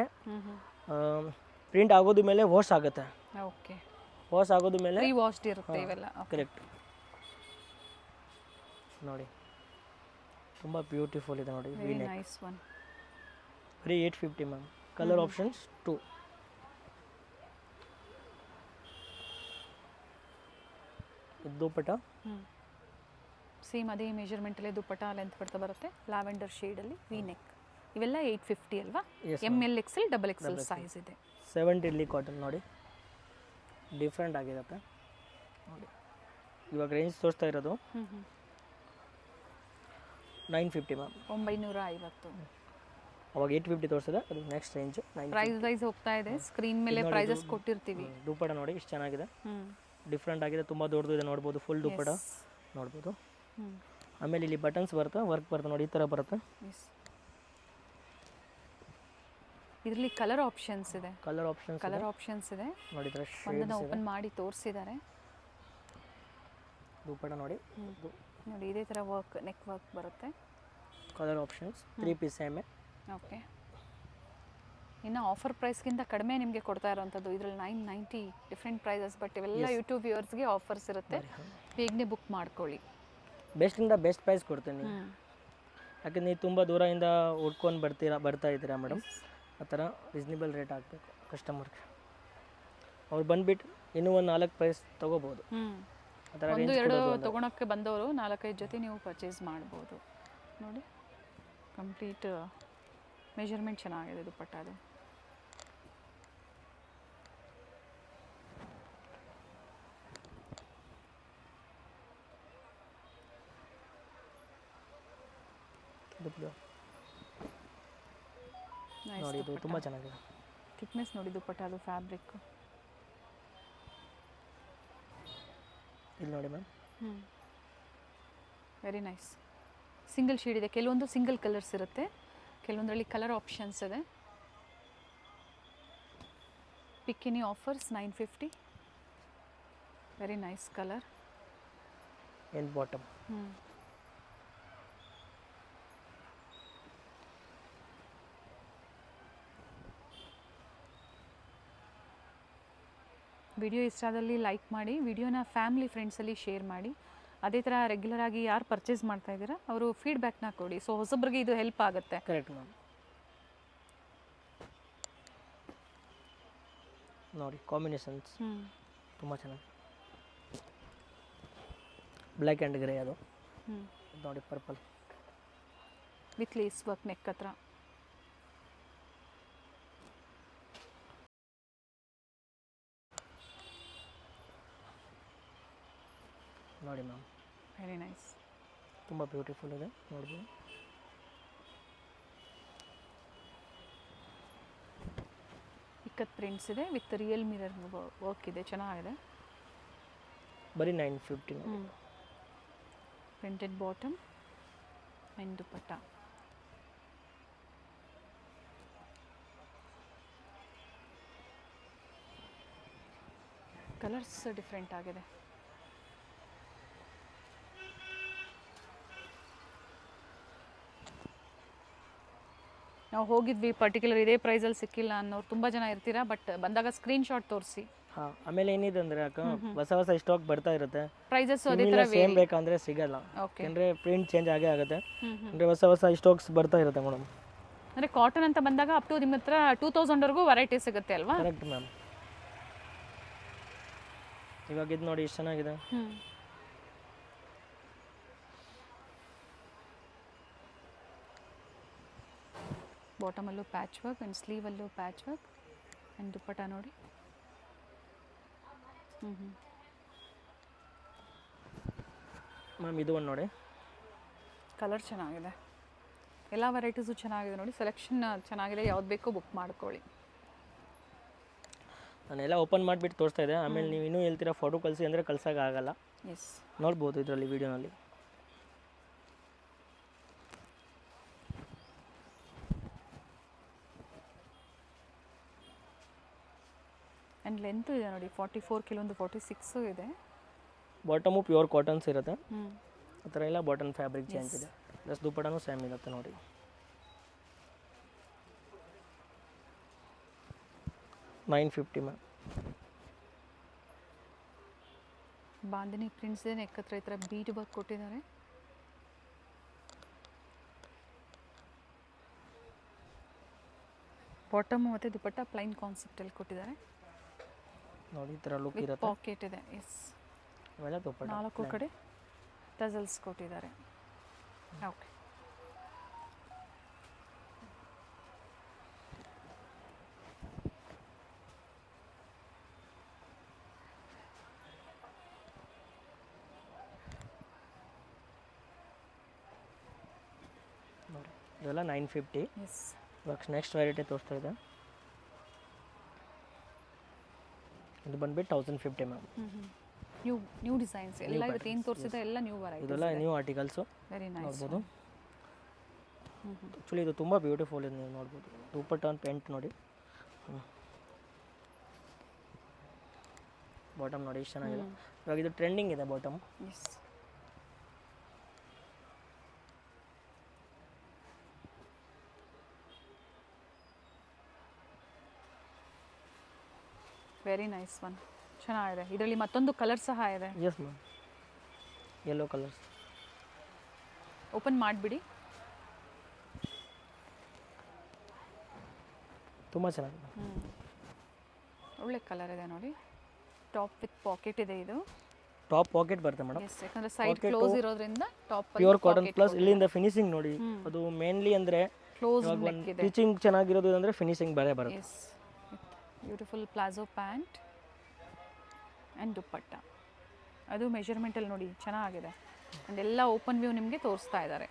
ಪ್ರಿಂಟ್ ಆಗೋದ ಮೇಲೆ ವಾಶ್ ಆಗುತ್ತೆ. ಓಕೆ, ವಾಶ್ ಆಗೋದ ಮೇಲೆ ಪ್ರೀ ವಾಶ್ಡ್ ಇರುತ್ತೆ ಇವೆಲ್ಲ. ಕರೆಕ್ಟ್ ನೋಡಿ, ತುಂಬ ಬ್ಯೂಟಿಫುಲ್ ಇದೆ ನೋಡಿ. Very nice one. ಬರೀ 850 ಮ್ಯಾಮ್. Colour options 2. ಇದು ದುಪಟ್ಟ ಸೇಮ್ ಅದೇ ಮೆಜರ್ಮೆಂಟಲ್ಲೇ ದುಪಟ್ಟ ಲೆಂತ್ ಬರ್ತಾ ಬರುತ್ತೆ. ಲ್ಯಾವೆಂಡರ್ ಶೇಡಲ್ಲಿ ವಿ ನೆಕ್. ಇವೆಲ್ಲ 850 ಅಲ್ವಾ? ML XL XXL ಸೈಜ್ ಇದೆ. 70 ಕಾಟನ್ ನೋಡಿ, ಡಿಫ್ರೆಂಟ್ ಆಗಿರುತ್ತೆ ನೋಡಿ. ಇವಾಗ ರೇಂಜ್ ತೋರಿಸ್ತಾ ಇರೋದು 950 ಮ್ಯಾಮ್. 950. ಅವಾಗ 850 ತೋರಿಸಿದೆ, ಅದು ನೆಕ್ಸ್ಟ್ ರೇಂಜು 9. ಪ್ರೈಸ್ ವೈಸ್ ಹೋಗ್ತಾ ಇದೆ, ಸ್ಕ್ರೀನ್ ಮೇಲೆ ಪ್ರೈಸಸ್ ಕೊಟ್ಟಿರ್ತೀವಿ. ದುಪ್ಪಟ ನೋಡಿ ಇಷ್ಟು ಚೆನ್ನಾಗಿದೆ, ಹ್ಞೂ ಡಿಫ್ರೆಂಟ್ ಆಗಿದೆ, ತುಂಬ ದೊಡ್ಡದು ಇದೆ ನೋಡ್ಬೋದು, ಫುಲ್ ದುಪ್ಪಟ ನೋಡ್ಬೋದು. ಹ್ಞೂ ಆಮೇಲೆ ಇಲ್ಲಿ ಬಟನ್ಸ್ ಬರುತ್ತೆ, ವರ್ಕ್ ಬರುತ್ತೆ ನೋಡಿ, ಈ ಥರ ಬರುತ್ತೆ. ಎಸ್, ಇದರಲ್ಲಿ ಕಲರ್ ಆಪ್ಷನ್ಸ್ ಇದೆ, ಕಲರ್ ಆಪ್ಷನ್ಸ್ ಇದೆ. ನೋಡಿದ್ರೆ ಒಂದನ್ನು ಓಪನ್ ಮಾಡಿ ತೋರಿಸಿದ್ದಾರೆ. ದುಪ್ಪಟ ನೋಡಿ, ನೋಡಿ ಇದೇ ಥರ ವರ್ಕ್, ನೆಕ್ ವರ್ಕ್ ಬರುತ್ತೆ. ಕಲರ್ ಆಪ್ಷನ್ಸ್ 3 ಪೀಸ್ ಸೇಮೆ. ಓಕೆ, ಇನ್ನು ಆಫರ್ ಪ್ರೈಸ್ಗಿಂತ ಕಡಿಮೆ ನಿಮಗೆ ಕೊಡ್ತಾ ಇರೋವಂಥದ್ದು. ಇದರಲ್ಲಿ 990 ಡಿಫ್ರೆಂಟ್ ಪ್ರೈಸಸ್. ಬಟ್ ಇವೆಲ್ಲ ಯೂಟ್ಯೂಬ್ ವ್ಯೂವರ್ಸ್ಗೆ ಆಫರ್ಸ್ ಇರುತ್ತೆ, ಬೇಗನೆ ಬುಕ್ ಮಾಡ್ಕೊಳ್ಳಿ. ಬೆಸ್ಟಿಂದ ಬೆಸ್ಟ್ ಪ್ರೈಸ್ ಕೊಡ್ತೀನಿ, ಯಾಕಂದ್ರೆ ನೀವು ತುಂಬ ದೂರದಿಂದ ಹುಡ್ಕೊಂಡು ಬರ್ತಾ ಇದ್ದೀರಾ ಮೇಡಮ್. ಆ ಥರ ರೀಸ್ನೇಬಲ್ ರೇಟ್ ಆಗಬೇಕು ಕಸ್ಟಮರ್ಗೆ. ಅವ್ರು ಬಂದುಬಿಟ್ಟು ಇನ್ನೂ ಒಂದು 4 ಪ್ರೈಸ್ ತೊಗೋಬೋದು. ಆ ಥರ 1-2 ತೊಗೊಳಕ್ಕೆ ಬಂದವರು 4-5 ಜೊತೆ ನೀವು ಪರ್ಚೇಸ್ ಮಾಡ್ಬೋದು. ನೋಡಿ ಕಂಪ್ಲೀಟ್ ಮೆಜರ್ಮೆಂಟ್ ಚೆನ್ನಾಗಿದೆ ದುಪ್ಪಟ್ಟದು. ನೋಡಿ ಇದು ತುಂಬ ಚೆನ್ನಾಗಿದೆ. ಥಿಕ್ನೆಸ್ ನೋಡಿ ದುಪ್ಪಟ್ಟದು, ಫ್ಯಾಬ್ರಿಕ್ ಇಲ್ಲಿ ನೋಡಿ ma'am. Very nice. Single shade ಇದೆ, ಕೆಲವೊಂದು ಸಿಂಗಲ್ ಕಲರ್ಸ್ ಇರುತ್ತೆ, ಕೆಲವೊಂದರಲ್ಲಿ ಕಲರ್ ಆಪ್ಷನ್ಸ್ ಇದೆ. ಪಿಕ್ಕಿನಿ ಆಫರ್ಸ್ 950. Very nice colour. ಏನು ಬಾಟಮ್. ವಿಡಿಯೋ ಇಷ್ಟ ಆದಲ್ಲಿ ಲೈಕ್ ಮಾಡಿ, ವಿಡಿಯೋನ ಫ್ಯಾಮಿಲಿ ಫ್ರೆಂಡ್ಸಲ್ಲಿ ಶೇರ್ ಮಾಡಿ. ಅದೇ ಥರ ರೆಗ್ಯುಲರ್ ಆಗಿ ಯಾರು ಪರ್ಚೇಸ್ ಮಾಡ್ತಾ ಇದ್ದೀರಾ ಅವರು ಫೀಡ್ಬ್ಯಾಕ್ನ ಕೊಡಿ. ಸೊ ಹೊಸಬ್ರಿಗೆ ಇದು ಹೆಲ್ಪ್ ಆಗುತ್ತೆ. Correct ma'am. ನೋಡಿ ಕಾಂಬಿನೇಷನ್ಸ್ ತುಂಬ ಚೆನ್ನಾಗಿ, ಬ್ಲ್ಯಾಕ್ ಆ್ಯಂಡ್ ಗ್ರೇ ಅದು ನೋಡಿ, purple with lace work neck ಹತ್ರ. ನೋಡಿ ಮ್ಯಾಮ್, ವೆರಿ ನೈಸ್, ತುಂಬ ಬ್ಯೂಟಿಫುಲ್ ಇದೆ ನೋಡ್ಬೋದು. ಇಕ್ಕತ್ ಪ್ರಿಂಟ್ಸ್ ಇದೆ, ವಿತ್ ರಿಯಲ್ ಮಿರರ್ ವರ್ಕ್ ಇದೆ, ಚೆನ್ನಾಗಿದೆ. ಬರೀ 950. Printed bottom and dupatta. Colours different ಆಗಿದೆ. ನಾವು ಹೋಗಿದ್ವಿ, ಪರ್ಟಿಕ್ಯುಲರ್ ಇದೇ ಪ್ರೈಸಲ್ಲಿ ಸಿಕ್ಕಿಲ್ಲ ಅನ್ನೋರು ತುಂಬ ಜನ ಇರ್ತೀರಾ. ಬಟ್ ಬಂದಾಗ ಸ್ಕ್ರೀನ್ಶಾಟ್ ತೋರಿಸಿ. ಹಾಂ, ಆಮೇಲೆ ಏನಿದೆ ಅಂದರೆ ಅಕ್ಕ, ಹೊಸ ಸ್ಟಾಕ್ ಬರ್ತಾ ಇರುತ್ತೆ. ಪ್ರೈಸಸ್ ಅದೇ ಥರ ಸೇಮ್ ಬೇಕಂದ್ರೆ ಸಿಗಲ್ಲ, ಯಾಕಂದರೆ ಪ್ರಿಂಟ್ ಚೇಂಜ್ ಆಗೇ ಆಗುತ್ತೆ. ಅಂದರೆ ಹೊಸ ಸ್ಟಾಕ್ಸ್ ಬರ್ತಾ ಇರುತ್ತೆ ಮೇಡಮ್. ಅಂದರೆ ಕಾಟನ್ ಅಂತ ಬಂದಾಗ ಅಪ್ ಟು ನಿಮ್ಮ ಹತ್ರ 2000ವರೆಗೂ ವೆರೈಟಿ ಸಿಗುತ್ತೆ ಅಲ್ವಾ? Correct ma'am. ಇವಾಗ ಇದು ನೋಡಿ ಎಷ್ಟು ಚೆನ್ನಾಗಿದೆ. ಬಾಟಮಲ್ಲೂ ಪ್ಯಾಚ್ ವರ್ಕ್ ಆ್ಯಂಡ್ ಸ್ಲೀವಲ್ಲೂ ಪ್ಯಾಚ್ ವರ್ಕ್ ಆ್ಯಂಡ್ ದುಪ್ಪಟ್ಟ ನೋಡಿ. ಮ್ಯಾಮ್ ಇದು ಒಂದು ನೋಡಿ, ಕಲರ್ ಚೆನ್ನಾಗಿದೆ, ಎಲ್ಲ ವೆರೈಟೀಸು ಚೆನ್ನಾಗಿದೆ ನೋಡಿ. ಸೆಲೆಕ್ಷನ್ ಚೆನ್ನಾಗಿದೆ, ಯಾವ್ದು ಬೇಕೋ ಬುಕ್ ಮಾಡ್ಕೊಳ್ಳಿ. ನಾನೆಲ್ಲ ಓಪನ್ ಮಾಡಿಬಿಟ್ಟು ತೋರಿಸ್ತಾ ಇದ್ದೆ. ಆಮೇಲೆ ನೀವು ಇನ್ನೂ ಹೇಳ್ತೀರಾ ಫೋಟೋ ಕಳಿಸಿ ಅಂದರೆ ಕಳ್ಸೋಕ್ಕಾಗಲ್ಲ. ಎಸ್, ನೋಡ್ಬೋದು ಇದರಲ್ಲಿ ವಿಡಿಯೋನಲ್ಲಿ. ಆ್ಯಂಡ್ ಲೆಂತು ಇದೆ ನೋಡಿ, 44, ಕೆಲವೊಂದು 46 ಇದೆ. ಬಾಟಮು ಪ್ಯೂರ್ ಕಾಟನ್ಸ್ ಇರುತ್ತೆ, ಆ ಥರ ಎಲ್ಲ ಬಾಟಮ್ ಫ್ಯಾಬ್ರಿಕ್ ಚೇಂಜ್ ಇದೆ. ಪ್ಲಸ್ ದುಪ್ಪಟನೂ ಸೇಮ್ ಇರುತ್ತೆ ನೋಡಿ. $950 ಮ್ಯಾಮ್. ಬಾಂದಿನಿ ಪ್ರಿಂಟ್ಸ್ ಇದೆ, ನೆಕ್ ಹತ್ರ ಈ ಥರ ಬೀಡ್ ವರ್ಕ್ ಕೊಟ್ಟಿದ್ದಾರೆ. ಬಾಟಮ್ ಮತ್ತು ದುಪ್ಪಟ್ಟ ಪ್ಲೈನ್ ಕಾನ್ಸೆಪ್ಟಲ್ಲಿ ಕೊಟ್ಟಿದ್ದಾರೆ ನೋಡಿ. ಈ ಥರ ಲುಕ್ ಇರುತ್ತೆ, ಪಾಕೆಟ್ ಇದೆ. ಎಸ್, ಇವೆಲ್ಲ ದುಪ್ಪಟ್ಟ 4 ಕಡೆ ಟಸಲ್ಸ್ ಕೊಟ್ಟಿದ್ದಾರೆ. ಓಕೆ, ನೋಡಿ ಇದೆಲ್ಲ 950. ಎಸ್, ಇವಾಗ ನೆಕ್ಸ್ಟ್ ವೆರೈಟಿ ತೋರಿಸ್ತಾ ಇದೆ. ಇದು ಬಂದುಬಿಟ್ಟು 1050 ಮ್ಯಾಮ್. ನ್ಯೂ ಡಿಸೈನ್ಸ್ ಎಲ್ಲ ಇವತ್ತು ಏನು ತೋರಿಸಿದೆ ಎಲ್ಲ ನ್ಯೂ ವೆರೈಟಿ. ಇದೆಲ್ಲ ನ್ಯೂ ಆರ್ಟಿಕಲ್ಸು ವೆರಿ ನೈಸ್. ನೋಡ್ಬೋದು. ಆ್ಯಕ್ಚುಲಿ ಇದು ತುಂಬ ಬ್ಯೂಟಿಫುಲ್ ಇದೆ, ನೀವು ನೋಡ್ಬೋದು. ದುಪ್ಪಟ್ಟ ಒಂದು ಪೆಂಟ್ ನೋಡಿ, ಬಾಟಮ್ ನೋಡಿ ಎಷ್ಟು ಚೆನ್ನಾಗಿದೆ. ಇವಾಗ ಇದು ಟ್ರೆಂಡಿಂಗ್ ಇದೆ bottom. Yes, very nice one, ಚೆನ್ನಾಗಿದೆ. ಇದರಲ್ಲಿ ಮತ್ತೊಂದು ಕಲರ್ ಸಹ ಇದೆ. Yes ma'am, yellow colours. Open ಮಾಡಿಬಿಡಿ. ತುಂಬ ಚೆನ್ನಾಗಿದೆ. ಒಳ್ಳೆ ಕಲರ್ ಇದೆ ನೋಡಿ. ಟಾಪ್ ವಿತ್ ಪಾಕೆಟ್ ಇದೆ ಇದು. ಟಾಪ್ ಪಾಕೆಟ್ ಬರುತ್ತೆ ಮೇಡಮ್. ಎಸ್, ಯಾಕಂದ್ರೆ ಸೈಡ್ ಕ್ಲೋಸ್ ಇರೋದ್ರಿಂದ ಟಾಪ್ ಪ್ಯೂರ್ ಕಾಟನ್ ಪ್ಲಸ್ ಇಲ್ಲಿಂದ ಫಿನಿಶಿಂಗ್ ನೋಡಿ. ಅದು ಮೇನ್ಲಿ ಅಂದರೆ ಕ್ಲೋಸ್ ನೆಕ್ ಇದೆ. ಸ್ಟಿಚಿಂಗ್ ಚೆನ್ನಾಗಿರೋದು ಅಂದರೆ ಫಿನಿಶಿಂಗ್ ಬೇರೆ ಬರುತ್ತೆ. Yes, beautiful palazzo pant and dupatta. ಅದು ಮೆಜರ್ಮೆಂಟಲ್ಲಿ ನೋಡಿ ಚೆನ್ನಾಗಿದೆ. ಆ್ಯಂಡ್ ಎಲ್ಲ ಓಪನ್ ವ್ಯೂ ನಿಮಗೆ ತೋರಿಸ್ತಾ ಇದ್ದಾರೆ.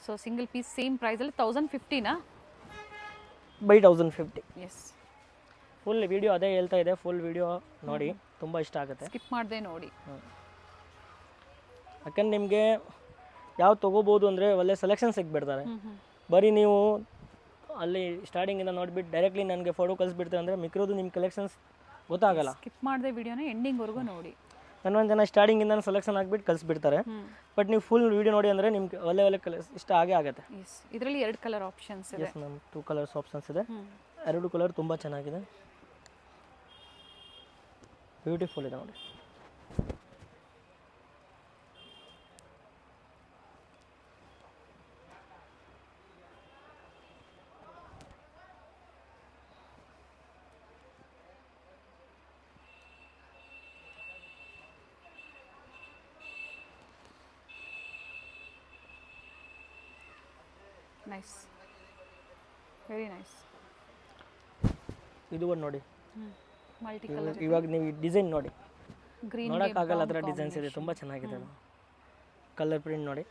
ಸೊ ಸಿಂಗಲ್ ಪೀಸ್ ಸೇಮ್ ಪ್ರೈಸಲ್ಲಿ 1050ನಾ? ಬೈ 1050. ಎಸ್, ಫುಲ್ ವಿಡಿಯೋ ಅದೇ ಹೇಳ್ತಾ ಇದೆ. ಫುಲ್ ವಿಡಿಯೋ ನೋಡಿ, ತುಂಬ ಇಷ್ಟ ಆಗುತ್ತೆ. ಸ್ಕಿಪ್ ಮಾಡದೆ ನೋಡಿ. ಯಾಕಂದ್ರೆ ನಿಮಗೆ ಯಾವ ತೊಗೋಬೋದು ಅಂದರೆ ಒಳ್ಳೆ ಸೆಲೆಕ್ಷನ್ ಸಿಕ್ಬಿಡ್ತಾರೆ. ಬರೀ ನೀವು ಅಲ್ಲಿ ಸ್ಟಾರ್ಟಿಂಗಿಂದ ನೋಡಿಬಿಟ್ಟು ಡೈರೆಕ್ಟ್ಲಿ ನನಗೆ ಫೋಟೋ ಕಳಿಸ್ಬಿಡ್ತಾರೆ ಅಂದರೆ ಮಿಕ್ಕಿರೋದು ನಿಮ್ಮ ಕಲೆಕ್ಷನ್ಸ್ ಗೊತ್ತಾಗಲ್ಲ. ಸ್ಕಿಪ್ ಮಾಡದೆ ವಿಡಿಯೋನ ಎಂಡಿಂಗ್ವರೆಗೂ ನೋಡಿ. ಕೆಲವೊಂದು ಜನ ಸ್ಟಾರ್ಟಿಂಗಿಂದ ಸೆಲೆಕ್ಷನ್ ಆಗಿಬಿಟ್ಟು ಕಳಿಸ್ಬಿಡ್ತಾರೆ. ಬಟ್ ನೀವು ಫುಲ್ ವಿಡಿಯೋ ನೋಡಿ ಅಂದರೆ ನಿಮ್ಗೆ ಒಳ್ಳೆ ಒಳ್ಳೆ ಇಷ್ಟ ಆಗೇ ಆಗುತ್ತೆ. ಎಸ್, ಇದರಲ್ಲಿ 2 ಕಲರ್ ಆಪ್ಷನ್ಸ್ ಇದೆ. ಎಸ್ ಮ್ಯಾಮ್, 2 ಕಲರ್ಸ್ ಆಪ್ಷನ್ಸ್ ಇದೆ. 2 ಕಲರ್ ತುಂಬ ಚೆನ್ನಾಗಿದೆ, ಬ್ಯೂಟಿಫುಲ್ ಇದೆ ನೋಡಿ. Nice, very nice. ಇದು ಒಂದು ನೋಡಿ, ಮಲ್ಟಿ ಕಲರ್. ಇವಾಗ ನೀವು ಡಿಸೈನ್ ನೋಡಿ, ಗ್ರೀನ್ ನೋಡೋಕ್ಕಾಗಲ್ಲ, ಅದರ ಡಿಸೈನ್ಸ್ ಇದೆ, ತುಂಬ ಚೆನ್ನಾಗಿದೆ. ಅದು ಕಲರ್ ಪ್ರಿಂಟ್ ನೋಡಿ.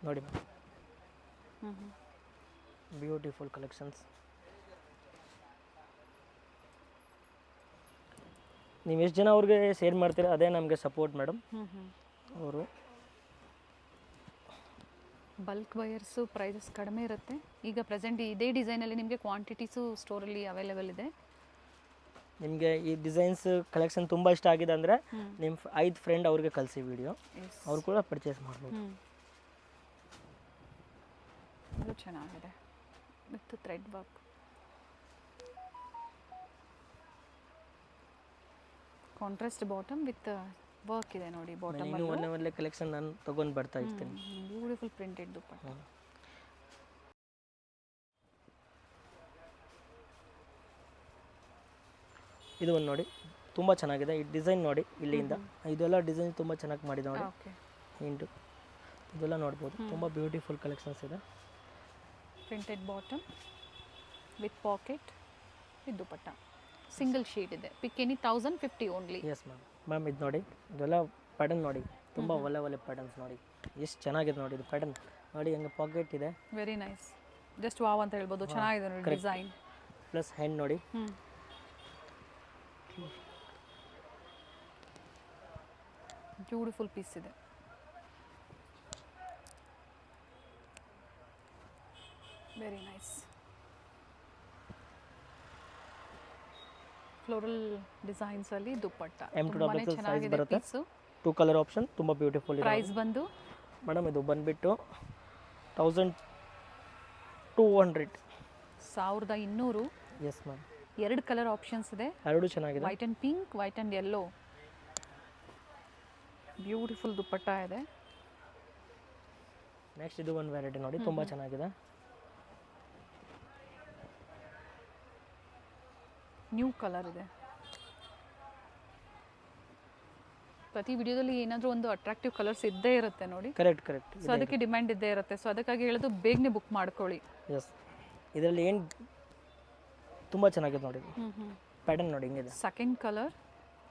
ನೋಡಿ ಬ್ಯೂಟಿಫುಲ್ ಕಲೆಕ್ಷನ್ಸ್. ನೀವು ಎಷ್ಟು ಜನ ಅವ್ರಿಗೆ ಶೇರ್ ಮಾಡ್ತೀರಾ ಅದೇ ನಮಗೆ ಸಪೋರ್ಟ್ ಮೇಡಮ್. ಅವರು ಬಲ್ಕ್ ಬಯರ್ಸು ಪ್ರೈಸಸ್ ಕಡಿಮೆ ಇರುತ್ತೆ. ಈಗ ಪ್ರೆಸೆಂಟ್ ಇದೇ ಡಿಸೈನಲ್ಲಿ ನಿಮಗೆ ಕ್ವಾಂಟಿಟೀಸು ಸ್ಟೋರಲ್ಲಿ ಅವೈಲೇಬಲ್ ಇದೆ. ನಿಮಗೆ ಈ ಡಿಸೈನ್ಸ್ ಕಲೆಕ್ಷನ್ ತುಂಬ ಇಷ್ಟ ಆಗಿದೆ ಅಂದರೆ ನಿಮ್ಮ 5 ಫ್ರೆಂಡ್ ಅವ್ರಿಗೆ ಕಳಿಸಿ ವಿಡಿಯೋ, ಅವ್ರು ಕೂಡ ಪರ್ಚೇಸ್ ಮಾಡ್ಬೋದು. ಇದು ಚೆನ್ನಾಗಿದೆ with thread work. Contrast bottom with work ಇದೆ ನೋಡಿ. ಬಾಟಮ್ ಇನ್ನೂ ಒಳ್ಳೆ ಕಲೆಕ್ಷನ್ ನಾನು ತೊಗೊಂಡು ಬರ್ತಾ ಇರ್ತೀನಿ. ಬ್ಯೂಟಿಫುಲ್ ಪ್ರಿಂಟೆಡ್ ದುಪ್ಪಟ್ಟ. ಇದು ಒಂದು ನೋಡಿ, ತುಂಬ ಚೆನ್ನಾಗಿದೆ. ಈ ಡಿಸೈನ್ ನೋಡಿ, ಇಲ್ಲಿಂದ ಇದೆಲ್ಲ ಡಿಸೈನ್ ತುಂಬ ಚೆನ್ನಾಗಿ ಮಾಡಿದೆ ನೋಡಿ. ಹಿಂಟು ಇದೆಲ್ಲ ನೋಡ್ಬೋದು, ತುಂಬ ಬ್ಯೂಟಿಫುಲ್ ಕಲೆಕ್ಷನ್ಸ್ ಇದೆ. Printed bottom with pocket with dupatta. Single sheet ಇದೆ. Pick any 1050 only. Yes ma'am. Ma'am ಇದು ನೋಡಿ, ಇದೆಲ್ಲ ಪ್ಯಾಟರ್ನ್ ನೋಡಿ, ತುಂಬ ಒಳ್ಳೆ ಒಳ್ಳೆ ಪ್ಯಾಟರ್ನ್ಸ್ ನೋಡಿ, ಎಷ್ಟು ಚೆನ್ನಾಗಿದೆ ನೋಡಿ. ಇದು ಪ್ಯಾಟರ್ನ್ ನೋಡಿ, ಹಂಗೆ ಪಾಕೆಟ್ ಇದೆ. ವೆರಿ ನೈಸ್, ಜಸ್ಟ್ ವಾವ್ ಅಂತ ಹೇಳ್ಬೋದು. ಚೆನ್ನಾಗಿದೆ ನೋಡಿ ಡಿಸೈನ್. ಪ್ಲಸ್ ಹ್ಯಾಂಡ್ ನೋಡಿ, ಬ್ಯೂಟಿಫುಲ್ ಪೀಸ್ ಇದೆ. Very nice. ಫ್ಲೋರಲ್ ಡಿಸೈನ್ಸ್ ಅಲ್ಲಿ ದುಪ್ಪಟ್ಟ. ತುಂಬಾನೇ ಚೆನ್ನಾಗಿದೆ ಪೀಸ್. 2 ಕಲರ್ ಆಪ್ಷನ್, ತುಂಬ ಬ್ಯೂಟಿಫುಲ್ ಇದೆ. ಪ್ರೈಸ್ ಬಂದು ಮೇಡಮ್ ಇದು ಬಂದ್ಬಿಟ್ಟು 1200. 1200. Yes ma'am. 2 ಕಲರ್ ಆಪ್ಷನ್ಸ್ ಇದೆ. 2 ಚೆನ್ನಾಗಿದೆ. White and pink, white and yellow. Beautiful dupatta ಇದೆ. ನೆಕ್ಸ್ಟ್ ಇದು ಒಂದು ವೆರೈಟಿ ನೋಡಿ, ತುಂಬ ಚೆನ್ನಾಗಿದೆ. ನ್ಯೂ ಕಲರ್ ಇದೆ. ಪ್ರತಿ ವಿಡಿಯೋದಲ್ಲಿ ಏನಾದರೂ ಒಂದು ಅಟ್ರಾಕ್ಟಿವ್ ಕಲರ್ಸ್ ಇದ್ದೇ ಇರುತ್ತೆ ನೋಡಿ. ಕರೆಕ್ಟ್. ಸೊ ಅದಕ್ಕೆ ಡಿಮ್ಯಾಂಡ್ ಇದ್ದೇ ಇರುತ್ತೆ. ಸೊ ಅದಕ್ಕಾಗಿ ಹೇಳೋದು ಬೇಗನೆ ಬುಕ್ ಮಾಡ್ಕೊಳ್ಳಿ. ಎಸ್, ಇದರಲ್ಲಿ ಏನು ತುಂಬ ಚೆನ್ನಾಗಿದೆ ನೋಡಿ. ಪ್ಯಾಟರ್ನ್ ನೋಡಿ ಹಿಂಗಿದೆ. ಸೆಕೆಂಡ್ ಕಲರ್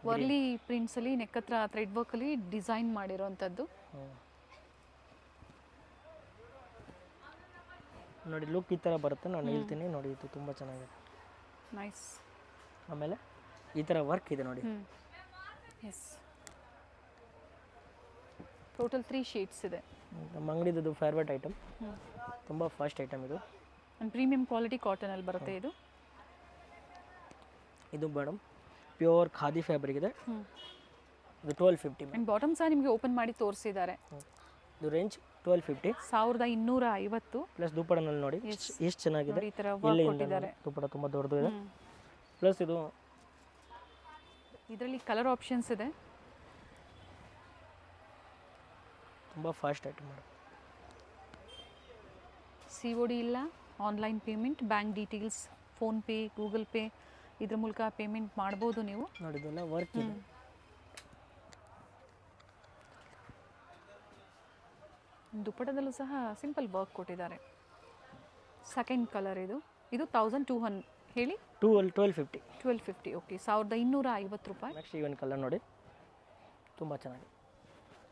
ವರ್ಲಿ ಪ್ರಿಂಟ್ಸಲ್ಲಿ ನೆಕ್ ಹತ್ರ ಥ್ರೆಡ್ ವರ್ಕಲ್ಲಿ ಡಿಸೈನ್ ಮಾಡಿರೋವಂಥದ್ದು. ನೋಡಿ ಲುಕ್ ಈ ಥರ ಬರುತ್ತೆ, ನಾನು ಹೇಳ್ತೀನಿ ನೋಡಿ, ಇದು ತುಂಬ ಚೆನ್ನಾಗಿದೆ. ನೈಸ್. ಆಮೇಲೆ ಈ ಥರ ವರ್ಕ್ ಇದೆ ನೋಡಿ. ಎಸ್, ಟೋಟಲ್ 3 ಶೀಟ್ಸ್ ಇದೆ. ನಮ್ಮ ಅಂಗಡಿದು ಫೇವ್ರೇಟ್ ಐಟಮ್, ತುಂಬ ಫಾಸ್ಟ್ ಐಟಮ್ ಇದು. ಆ್ಯಂಡ್ ಪ್ರೀಮಿಯಂ ಕ್ವಾಲಿಟಿ ಕಾಟನಲ್ಲಿ ಬರುತ್ತೆ ಇದು. ಇದು ಮೇಡಮ್ ಪ್ಯೂರ್ ಖಾದಿ ಫ್ಯಾಬ್ರಿಕ್ ಇದೆ. ಇದು 1250. ಆ್ಯಂಡ್ ಬಾಟಮ್ ಸಹ ನಿಮಗೆ ಓಪನ್ ಮಾಡಿ ತೋರಿಸಿದ್ದಾರೆ. ಇದು ರೇಂಜ್ 1250, 1250 ಪ್ಲಸ್ ದುಪ್ಪಡನಲ್ಲಿ ನೋಡಿ ಎಷ್ಟು ಚೆನ್ನಾಗಿದೆ. ಈ ಥರ ವರ್ಕ್ ಕೊಟ್ಟಿದ್ದಾರೆ. ದುಪ್ಪಡ ತುಂಬ ದೊಡ್ಡದು ಇದೆ. ಪ್ಲಸ್ ಇದು ಇದರಲ್ಲಿ ಕಲರ್ ಆಪ್ಷನ್ಸ್ ಇದೆ. ತುಂಬ ಫಾಸ್ಟ್ ಐಟಮ್ ಮೇಡಮ್. COD ಇಲ್ಲ, online payment, bank details, PhonePe, Google pay ಇದ್ರ ಮೂಲಕ ಪೇಮೆಂಟ್ ಮಾಡ್ಬೋದು ನೀವು. ನೋಡಿ ಇದೆಲ್ಲ ವರ್ಕ್ ಇದೆ. ದುಪ್ಪಟದಲ್ಲೂ ಸಹ ಸಿಂಪಲ್ ವರ್ಕ್ ಕೊಟ್ಟಿದ್ದಾರೆ. ಸೆಕೆಂಡ್ ಕಲರ್ ಇದು. ಇದು 1200 ಹೇಳಿ. 1250. 1250. ಓಕೆ, 1250 ರೂಪಾಯಿ. ನೆಕ್ಸ್ಟ್ ಈ ಒಂದು ಕಲರ್ ನೋಡಿ, ತುಂಬ ಚೆನ್ನಾಗಿದೆ.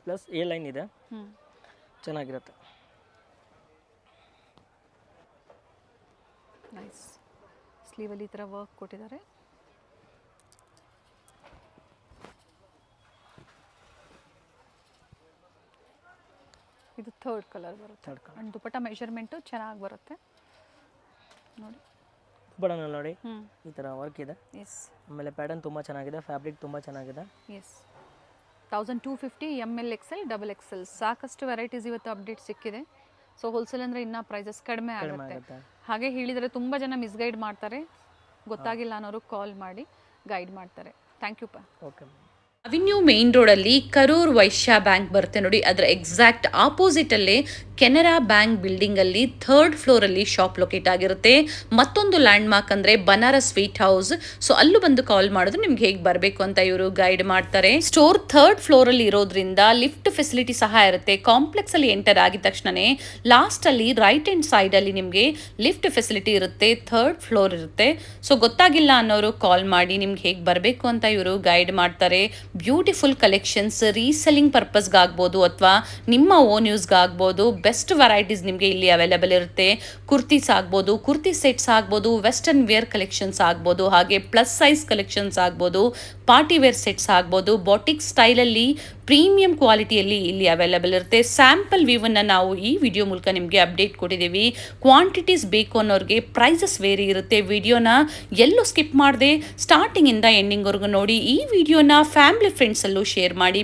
ಪ್ಲಸ್ ಎ ಲೈನ್ ಇದೆ, ಚೆನ್ನಾಗಿರುತ್ತೆ. ನೈಸ್. ಸ್ಲೀವಲ್ಲಿ ಈ ಥರ ವರ್ಕ್ ಕೊಟ್ಟಿದ್ದಾರೆ. ಇದು ಥರ್ಡ್ ಕಲರ್ ಬರುತ್ತೆ. ಆ್ಯಂಡ್ ದುಪ್ಪಟ್ಟ ಮೆಷರ್ಮೆಂಟು ಚೆನ್ನಾಗಿ ಬರುತ್ತೆ ನೋಡಿ. ದುಪ್ಪಡನಲ್ಲಿ ನೋಡಿ ಈ ಥರ ವರ್ಕ್ ಇದೆ. ಎಸ್. ಆಮೇಲೆ ಪ್ಯಾಟರ್ನ್ ತುಂಬ ಚೆನ್ನಾಗಿದೆ, ಫ್ಯಾಬ್ರಿಕ್ ತುಂಬ ಚೆನ್ನಾಗಿದೆ. ಎಸ್. 1250 ML XL XXL ಸಾಕಷ್ಟು ವೆರೈಟೀಸ್ ಇವತ್ತು ಅಪ್ಡೇಟ್ ಸಿಕ್ಕಿದೆ. ಸೊ ಹೋಲ್ಸೇಲ್ ಅಂದರೆ ಇನ್ನೂ ಪ್ರೈಸಸ್ ಕಡಿಮೆ ಆಗುತ್ತೆ. ಹಾಗೆ ಹೇಳಿದರೆ ತುಂಬ ಜನ ಮಿಸ್ಗೈಡ್ ಮಾಡ್ತಾರೆ, ಗೊತ್ತಾಗಿಲ್ಲ ಅನ್ನೋರು ಕಾಲ್ ಮಾಡಿ ಗೈಡ್ ಮಾಡ್ತಾರೆ. Thank you. Okay. Avenue main ರೋಡಲ್ಲಿ ಕರೂರ್ ವೈಶ್ಯ ಬ್ಯಾಂಕ್ ಬರುತ್ತೆ ನೋಡಿ, ಅದರ ಎಕ್ಸಾಕ್ಟ್ ಆಪೋಸಿಟಲ್ಲೇ ಕೆನರಾ ಬ್ಯಾಂಕ್ ಬಿಲ್ಡಿಂಗಲ್ಲಿ 3rd ಫ್ಲೋರಲ್ಲಿ ಶಾಪ್ ಲೊಕೇಟ್ ಆಗಿರುತ್ತೆ. ಮತ್ತೊಂದು ಲ್ಯಾಂಡ್ ಮಾರ್ಕ್ ಅಂದರೆ ಬನಾರಸ್ ಸ್ವೀಟ್ ಹೌಸ್. ಸೊ ಅಲ್ಲೂ ಬಂದು ಕಾಲ್ ಮಾಡಿದ್ರೆ ನಿಮ್ಗೆ ಹೇಗೆ ಬರಬೇಕು ಅಂತ ಇವರು ಗೈಡ್ ಮಾಡ್ತಾರೆ. ಸ್ಟೋರ್ 3rd ಫ್ಲೋರಲ್ಲಿ ಇರೋದ್ರಿಂದ ಲಿಫ್ಟ್ ಫೆಸಿಲಿಟಿ ಸಹ ಇರುತ್ತೆ. ಕಾಂಪ್ಲೆಕ್ಸ್ ಅಲ್ಲಿ ಎಂಟರ್ ಆಗಿದ ತಕ್ಷಣನೇ ಲಾಸ್ಟ್ ಅಲ್ಲಿ ರೈಟ್ ಹ್ಯಾಂಡ್ ಸೈಡ್ ಅಲ್ಲಿ ನಿಮಗೆ ಲಿಫ್ಟ್ ಫೆಸಿಲಿಟಿ ಇರುತ್ತೆ. 3rd ಫ್ಲೋರ್ ಇರುತ್ತೆ. ಸೊ ಗೊತ್ತಾಗಿಲ್ಲ ಅನ್ನೋರು ಕಾಲ್ ಮಾಡಿ ನಿಮ್ಗೆ ಹೇಗೆ ಬರಬೇಕು ಅಂತ ಇವರು ಗೈಡ್ ಮಾಡ್ತಾರೆ. ಬ್ಯೂಟಿಫುಲ್ ಕಲೆಕ್ಷನ್ಸ್ ರೀಸೆಲ್ಲಿಂಗ್ ಪರ್ಪಸ್ಗಾಗ್ಬೋದು ಅಥವಾ ನಿಮ್ಮ ಓನ್ ಯೂಸ್ಗಾಗ್ಬೋದು. ಬೆಸ್ಟ್ ವೆರೈಟೀಸ್ ನಿಮಗೆ ಇಲ್ಲಿ ಅವೈಲೇಬಲ್ ಇರುತ್ತೆ. ಕುರ್ತೀಸ್ ಆಗ್ಬೋದು, ಕುರ್ತಿ ಸೆಟ್ಸ್ ಆಗ್ಬೋದು, ವೆಸ್ಟರ್ನ್ ವೇರ್ ಕಲೆಕ್ಷನ್ಸ್ ಆಗ್ಬೋದು, ಹಾಗೆ ಪ್ಲಸ್ ಸೈಜ್ ಕಲೆಕ್ಷನ್ಸ್ ಆಗ್ಬೋದು, ಪಾರ್ಟಿ ವೇರ್ ಸೆಟ್ಸ್ ಆಗ್ಬೋದು. ಬಾಟಿಕ್ ಸ್ಟೈಲಲ್ಲಿ ಪ್ರೀಮಿಯಂ ಕ್ವಾಲಿಟಿಯಲ್ಲಿ ಇಲ್ಲಿ ಅವೈಲೇಬಲ್ ಇರುತ್ತೆ. ಸ್ಯಾಂಪಲ್ ವ್ಯೂವನ್ನು ನಾವು ಈ ವಿಡಿಯೋ ಮೂಲಕ ನಿಮಗೆ ಅಪ್ಡೇಟ್ ಕೊಟ್ಟಿದ್ದೀವಿ. ಕ್ವಾಂಟಿಟೀಸ್ ಬೇಕು ಅನ್ನೋರಿಗೆ ಪ್ರೈಸಸ್ ವೇರಿ ಇರುತ್ತೆ. ವಿಡಿಯೋನ ಎಲ್ಲೂ ಸ್ಕಿಪ್ ಮಾಡದೆ ಸ್ಟಾರ್ಟಿಂಗಿಂದ ಎಂಡಿಂಗ್ವರೆಗೂ ನೋಡಿ. ಈ ವಿಡಿಯೋನ ಫ್ಯಾಮಿಲಿ ಫ್ರೆಂಡ್ಸಲ್ಲೂ ಶೇರ್ ಮಾಡಿ.